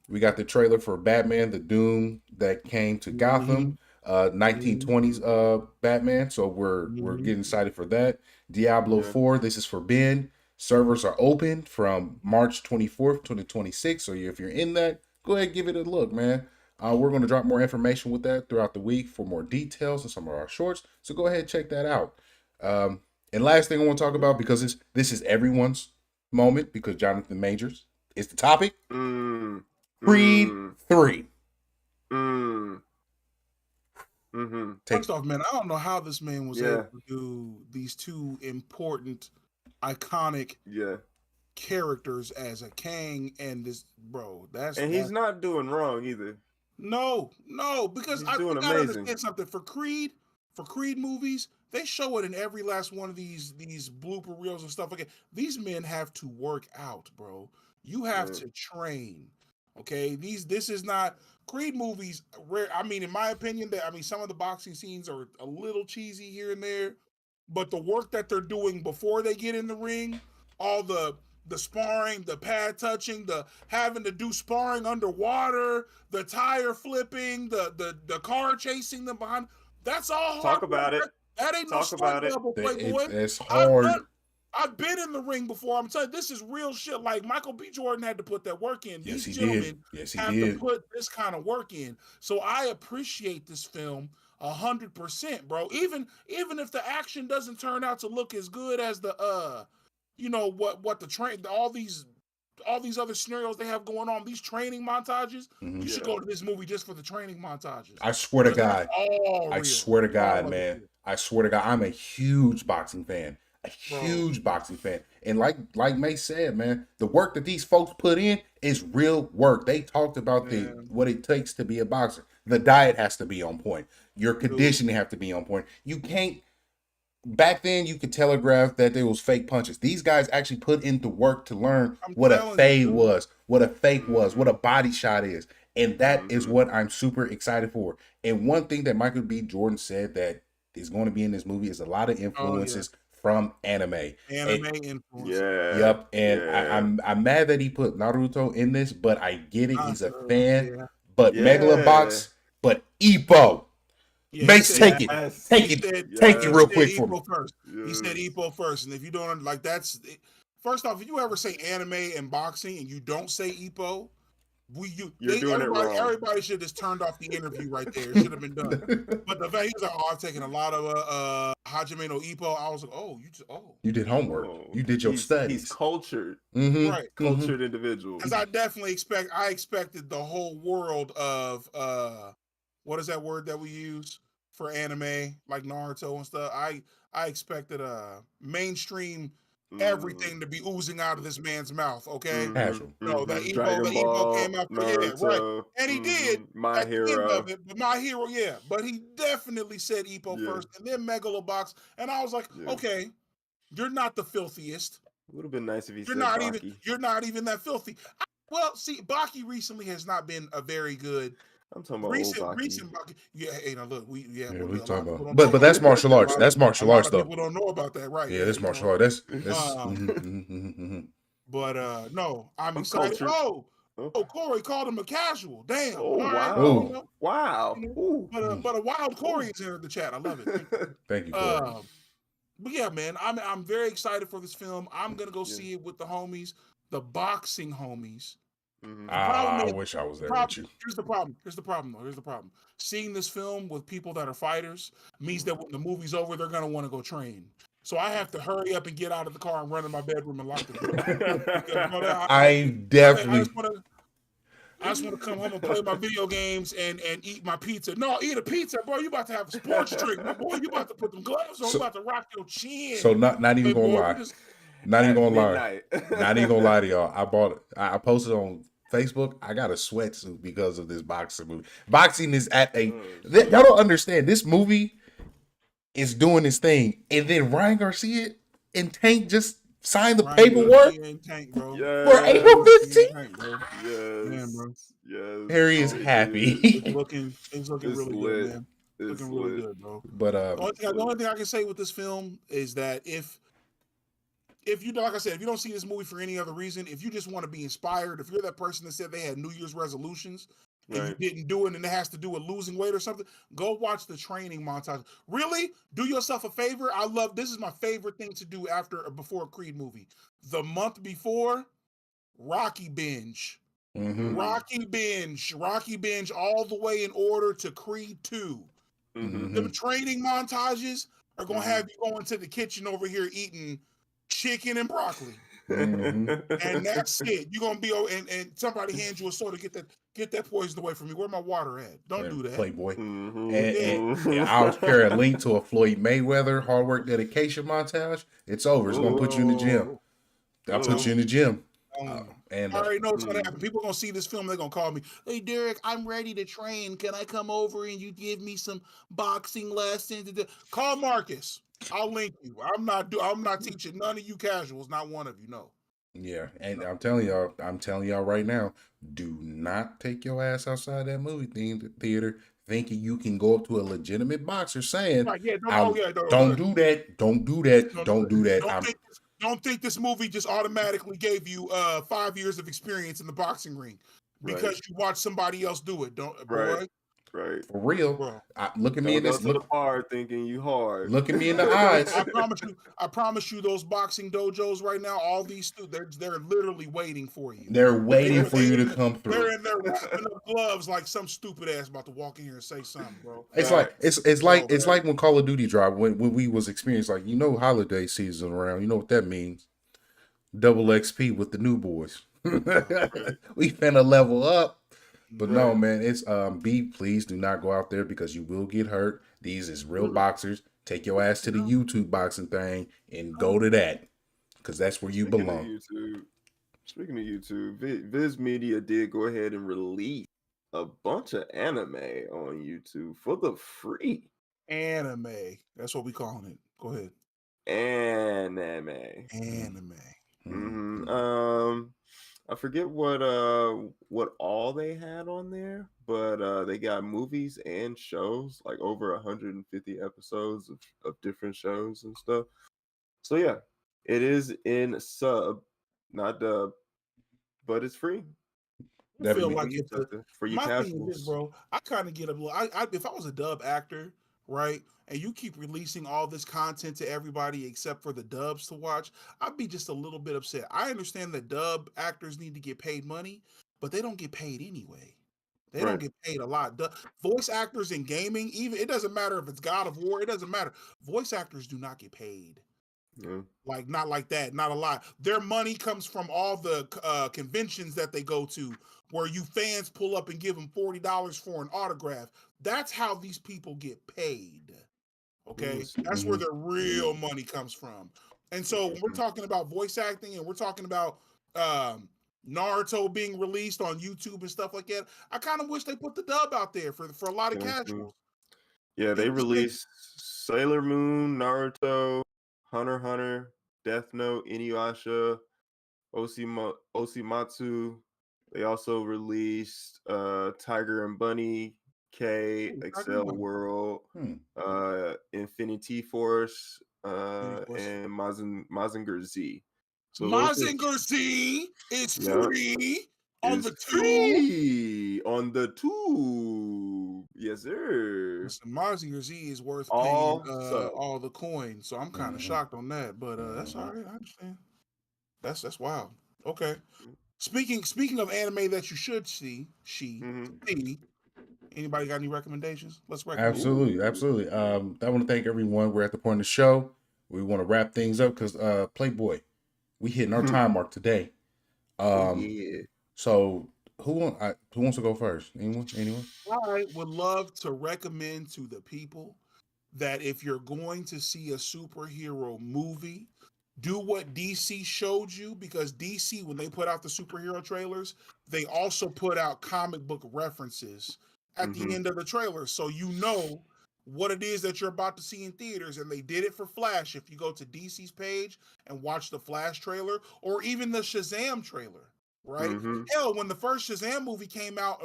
Speaker 1: We got the trailer for Batman: The Doom that came to Gotham, 1920s Batman. So we're getting excited for that. Diablo 4. This is for Ben. Servers are open from March 24th, 2026. So if you're in that, go ahead and give it a look, man. We're going to drop more information with that throughout the week for more details and some of our shorts. So go ahead and check that out. And last thing I want to talk about, because this is everyone's moment, because Jonathan Majors is the topic. Creed 3.
Speaker 2: First off, man, I don't know how this man was able to do these two important, iconic characters as a Kang and this, bro.
Speaker 3: He's not doing wrong either.
Speaker 2: No, because I gotta understand something. For Creed movies, they show it in every last one of these blooper reels and stuff like that. These men have to work out, bro. You have to train. Okay, this is not Creed movies. I mean, in my opinion, some of the boxing scenes are a little cheesy here and there, but the work that they're doing before they get in the ring, all the sparring, the pad touching, the having to do sparring underwater, the tire flipping, the car chasing them behind. That's all.
Speaker 3: Talk about it.
Speaker 2: That ain't no stunt double, Playboy.
Speaker 1: It's hard.
Speaker 2: I've been in the ring before. I'm telling you, this is real shit. Like Michael B. Jordan had to put that work in.
Speaker 1: Yes,
Speaker 2: These
Speaker 1: he
Speaker 2: gentlemen
Speaker 1: did.
Speaker 2: have to put this kind of work in. So I appreciate this film 100%, bro. Even if the action doesn't turn out to look as good as the what the train, all these other scenarios they have going on, these training montages, you should go to this movie just for the training montages.
Speaker 1: I swear to God. I swear to God, man. I swear to God, I'm a huge boxing fan. And like May said, man, the work that these folks put in is real work. They talked about what it takes to be a boxer. The diet has to be on point. Your conditioning have to be on point. You can't. Back then, you could telegraph that there was fake punches. These guys actually put in the work to learn what a fade was, what a fake was, what a body shot is. And that is what I'm super excited for. And one thing that Michael B. Jordan said that is going to be in this movie is a lot of influences from anime.
Speaker 2: Influences.
Speaker 1: Yep. And I'm mad that he put Naruto in this, but I get it. He's a fan. Yeah. But Megalobox, but Ippo.
Speaker 2: Yeah,
Speaker 1: Mace, take it real quick for me.
Speaker 2: First. He said Ippo first, and if you don't like, that's first off. If you ever say anime and boxing and you don't say Ippo, everybody should have just turned off the interview right there. It should have been done. But the fact he was like, "Oh, I've taken a lot of Hajime no Ippo," I was like, "Oh,
Speaker 1: you did homework. You did your studies.
Speaker 3: He's cultured,
Speaker 2: right?
Speaker 3: Cultured individual."
Speaker 2: Because I definitely expected the whole world of what is that word that we use for anime, like Naruto and stuff? I expected mainstream everything to be oozing out of this man's mouth, okay? No, that Ippo came out, right. And he did.
Speaker 3: My Hero.
Speaker 2: My Hero, but he definitely said Ippo first, and then Megalobox, and I was like, okay, you're not the filthiest.
Speaker 3: It would have been nice if he said
Speaker 2: Baki. You're not even that filthy. Baki recently has not been a very good.
Speaker 3: I'm talking about
Speaker 2: recent
Speaker 3: Baki.
Speaker 2: Yeah, hey, now look, we
Speaker 1: talking about, but that's martial arts. That's martial arts, though.
Speaker 2: People don't know about that, right?
Speaker 1: Yeah, that's martial arts.
Speaker 2: But no, I'm excited.
Speaker 3: Cultured.
Speaker 2: Corey called him a casual. Damn.
Speaker 3: Oh, wow.
Speaker 2: But a wild Corey is here in the chat. I love it.
Speaker 1: Thank you, Corey.
Speaker 2: But yeah, man, I'm very excited for this film. I'm gonna go see it with the homies, the boxing homies.
Speaker 1: I wish I was there with you.
Speaker 2: Here's the problem. Seeing this film with people that are fighters means that when the movie's over, they're gonna want to go train. So I have to hurry up and get out of the car and run in my bedroom and lock the door. I just want to come home and play my video games and eat my pizza. No, eat a pizza, bro. You about to have a sports drink, my boy. You about to put them gloves on. You about to rock your chin.
Speaker 1: So not even gonna lie. Not even gonna lie. Not even gonna lie to y'all. I posted on Facebook. I got a sweatsuit because of this boxing movie. Boxing is y'all don't understand. This movie is doing this thing, and then Ryan Garcia and Tank just sign the
Speaker 2: Ryan
Speaker 1: paperwork
Speaker 2: Gosling and Tank, bro.
Speaker 1: for
Speaker 3: Yes.
Speaker 1: April 15th.
Speaker 2: Tank, bro.
Speaker 3: Yes.
Speaker 2: Man, bro.
Speaker 3: Yes.
Speaker 1: Harry is
Speaker 2: Oh,
Speaker 3: It
Speaker 1: happy.
Speaker 2: It's
Speaker 3: is.
Speaker 2: looking
Speaker 3: It's
Speaker 2: really good,
Speaker 3: lit.
Speaker 2: man.
Speaker 3: It's
Speaker 2: Looking really
Speaker 3: lit.
Speaker 2: good, bro.
Speaker 1: But
Speaker 2: The only thing I can say with this film is that if you, like I said, if you don't see this movie for any other reason, if you just want to be inspired, if you're that person that said they had New Year's resolutions and you
Speaker 3: Right.
Speaker 2: didn't do it and it has to do with losing weight or something, go watch the training montage. Really, do yourself a favor. This is my favorite thing to do before a Creed movie. The month before, Rocky binge.
Speaker 1: mhm,
Speaker 2: Rocky binge all the way in order to Creed 2.
Speaker 3: Mm-hmm.
Speaker 2: Them
Speaker 1: mhm.
Speaker 2: training montages are going to have you going to the kitchen over here eating chicken and broccoli.
Speaker 1: Mhm.
Speaker 2: And that's it. You're gonna be and somebody hands you a soda. Get that poison away from me. Where my water at? Don't do that.
Speaker 1: Playboy.
Speaker 3: Mm-hmm.
Speaker 1: And I'll carry a link to a Floyd Mayweather hard work dedication montage. It's over. It's gonna put you in the gym. I'll put you in the gym. And
Speaker 2: I already know what's gonna happen. People are gonna see this film. They're gonna call me. Hey, Derek, I'm ready to train. Can I come over and you give me some boxing lessons? Call Marcus. I'll link you. I'm not teaching none of you casuals. Not one of you. No.
Speaker 1: yeah, and I'm telling y'all right now, do not take your ass outside that movie theater thinking you can go up to a legitimate boxer saying,
Speaker 2: Right? Yeah.
Speaker 1: don't do that, don't do that, don't do that.
Speaker 2: Don't think this movie just automatically gave you 5 years of experience in the boxing ring because you watched somebody else do it. Don't, boy.
Speaker 3: Right.
Speaker 1: For real.
Speaker 2: Bro.
Speaker 1: Look at me
Speaker 3: Don't
Speaker 1: in
Speaker 3: go
Speaker 1: this.
Speaker 3: to the bar thinking you hard.
Speaker 1: Look at me in the eyes.
Speaker 2: I promise you, those boxing dojos right now, all these students, they're literally waiting for you.
Speaker 1: They're waiting for you to come through.
Speaker 2: They're in there wrapping up gloves like some stupid ass about to walk in here and say something, bro.
Speaker 1: It's like when Call of Duty dropped when we was experienced, like, holiday season around. You know what that means? Double XP with the new boys. We finna level up. But no, man, it's please do not go out there because you will get hurt. These is real boxers. Take your ass to the YouTube boxing thing and go to that. Because that's where you belong.
Speaker 3: Speaking of YouTube, Viz Media did go ahead and release a bunch of anime on YouTube for the free.
Speaker 2: Anime. That's what we calling it. Go ahead.
Speaker 3: Anime.
Speaker 1: Mm-hmm.
Speaker 3: I forget what all they had on there, but they got movies and shows, like over 150 episodes of different shows and stuff. So yeah, it is in sub, not dub, but it's free.
Speaker 2: I feel like
Speaker 3: for you
Speaker 2: my
Speaker 3: casuals.
Speaker 2: thing is, bro, I kind of get a little. If I was a dub actor, right, and you keep releasing all this content to everybody except for the dubs to watch, I'd be just a little bit upset. I understand that dub actors need to get paid money, but they don't get paid anyway. They don't get paid a lot. Voice actors in gaming, even it doesn't matter if it's God of War, it doesn't matter. Voice actors do not get paid.
Speaker 3: Yeah.
Speaker 2: Like, not like that, not a lot. Their money comes from all the conventions that they go to, where you fans pull up and give them $40 for an autograph. That's how these people get paid. Okay, that's where their real money comes from. And so when we're talking about voice acting and we're talking about Naruto being released on YouTube and stuff like that, I kind of wish they put the dub out there for a lot of casuals.
Speaker 3: Yeah, they released Sailor Moon, Naruto, Hunter x Hunter, Death Note, Inuyasha, Osimatsu. They also released Tiger and Bunny, K, Excel World, Infinity Force, and Mazinger Z. So
Speaker 2: Mazinger Z is free on the
Speaker 3: tube. On the tube. Yes, sir.
Speaker 2: Listen, Mazinger Z is worth paying all the coins, so I'm kind of shocked on that. But that's all right. I understand. That's wild. Okay. Speaking of anime that you should see, anybody got any recommendations? Let's recommend.
Speaker 1: Absolutely. I want to thank everyone. We're at the point of the show. We want to wrap things up because Playboy, we hitting our time mark today. So who wants to go first? Anyone?
Speaker 2: I would love to recommend to the people that if you're going to see a superhero movie, do what DC showed you, because DC, when they put out the superhero trailers, they also put out comic book references at the end of the trailer. So what it is that you're about to see in theaters. And they did it for Flash. If you go to DC's page and watch the Flash trailer or even the Shazam trailer, right?
Speaker 3: Mm-hmm.
Speaker 2: Hell, when the first Shazam movie came out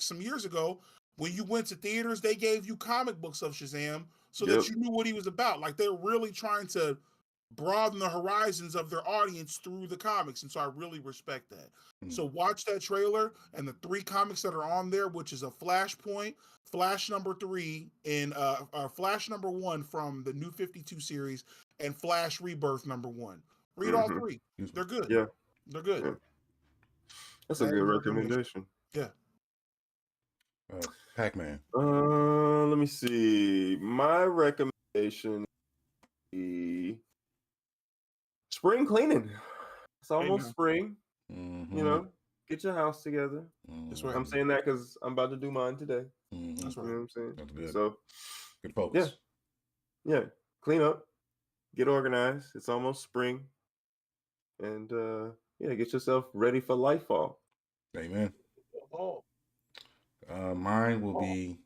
Speaker 2: some years ago, when you went to theaters, they gave you comic books of Shazam so that you knew what he was about. Like, they're really trying to broaden the horizons of their audience through the comics. And so I really respect that. So watch that trailer and the 3 comics that are on there, which is a Flashpoint, Flash number 3, and Flash number 1 from the New 52 series, and Flash Rebirth number 1. Read all 3. They're good.
Speaker 3: Yeah.
Speaker 2: They're good.
Speaker 3: Yeah. That's a good recommendation.
Speaker 2: Yeah.
Speaker 1: Pac-Man.
Speaker 3: Let me see. My recommendation is spring cleaning. It's almost spring.
Speaker 1: Mm-hmm.
Speaker 3: You know, get your house together.
Speaker 2: That's right.
Speaker 3: I'm saying that because I'm about to do mine today.
Speaker 2: That's right.
Speaker 3: You know what I'm saying?
Speaker 1: That's good.
Speaker 3: So,
Speaker 1: good focus.
Speaker 3: Yeah. Clean up, get organized. It's almost spring, and get yourself ready for LightFall.
Speaker 1: Amen. Mine will be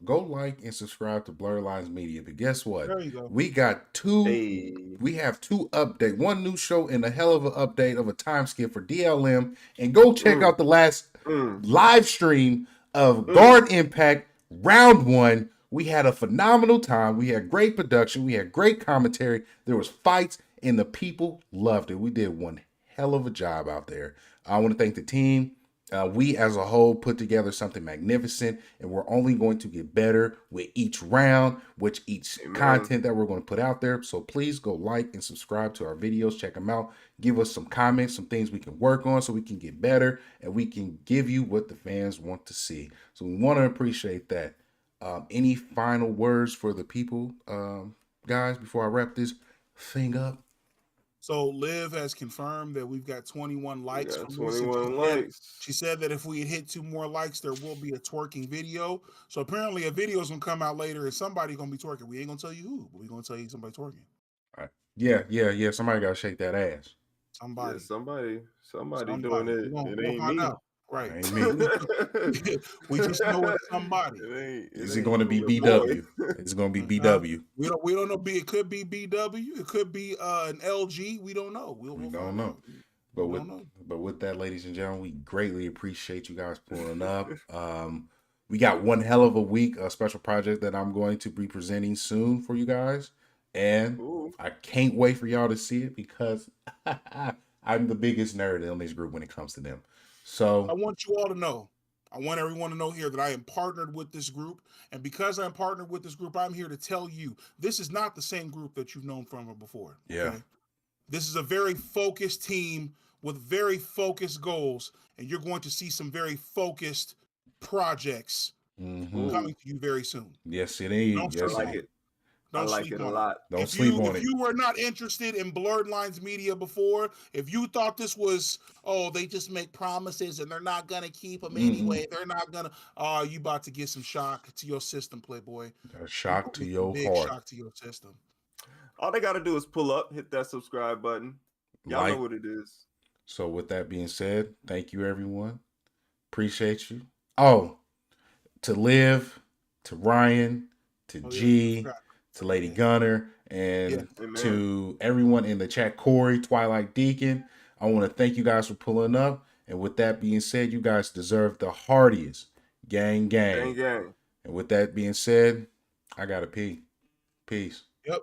Speaker 1: go like and subscribe to Blerd Lines Media. But guess what?
Speaker 2: There you go.
Speaker 1: We got 2. We have 2 updates. 1 new show and a hell of an update of a time skip for DLM. And go check out the last live stream of Guard Impact Round 1. We had a phenomenal time. We had great production. We had great commentary. There was fights, and the people loved it. We did one hell of a job out there. I want to thank the team. We as a whole put together something magnificent, and we're only going to get better with each round, with each content that we're going to put out there. So please go like and subscribe to our videos. Check them out. Give us some comments, some things we can work on so we can get better, and we can give you what the fans want to see. So we want to appreciate that. Any final words for the people, guys, before I wrap this thing up?
Speaker 2: So Liv has confirmed that we've got 21 likes.
Speaker 3: 21 likes.
Speaker 2: She said that if we had hit 2 more likes, there will be a twerking video. So apparently a video is going to come out later and somebody's going to be twerking. We ain't going to tell you who, but we're going to tell you somebody twerking.
Speaker 1: All right. Yeah. Somebody got to shake that ass.
Speaker 2: Somebody.
Speaker 3: Yeah, somebody doing it. It ain't me.
Speaker 2: Out. Right.
Speaker 1: Ain't me.
Speaker 2: We just know it's somebody.
Speaker 1: Is it going to be BW? It's going to be BW.
Speaker 2: We don't know. It could be BW. It could be an LG. We don't know. We don't know.
Speaker 1: But with that, ladies and gentlemen, we greatly appreciate you guys pulling up. We got one hell of a week, a special project that I'm going to be presenting soon for you guys. And I can't wait for y'all to see it because I'm the biggest nerd in this group when it comes to them. So
Speaker 2: I want you all to know, I want everyone to know here that I am partnered with this group. And because I'm partnered with this group, I'm here to tell you, this is not the same group that you've known from before.
Speaker 1: Yeah.
Speaker 2: Okay? This is a very focused team with very focused goals. And you're going to see some very focused projects coming to you very soon.
Speaker 1: Yes, it is.
Speaker 3: I like it. I like it a lot.
Speaker 1: Don't sleep on it.
Speaker 2: If you were not interested in Blerd Lines Media before, if you thought this was, they just make promises and they're not going to keep them anyway, they're not going to, you about to get some shock to your system, Playboy.
Speaker 1: A shock to your
Speaker 2: big
Speaker 1: heart.
Speaker 2: Shock to your system.
Speaker 3: All they got to do is pull up, hit that subscribe button. Y'all know what it is.
Speaker 1: So with that being said, thank you, everyone. Appreciate you. Oh, to Liv, to Ryan, to G, to Lady Gunner, and to everyone in the chat, Corey, Twilight Deacon. I want to thank you guys for pulling up. And with that being said, you guys deserve the heartiest gang. And with that being said, I got to pee. Peace.
Speaker 2: Yep.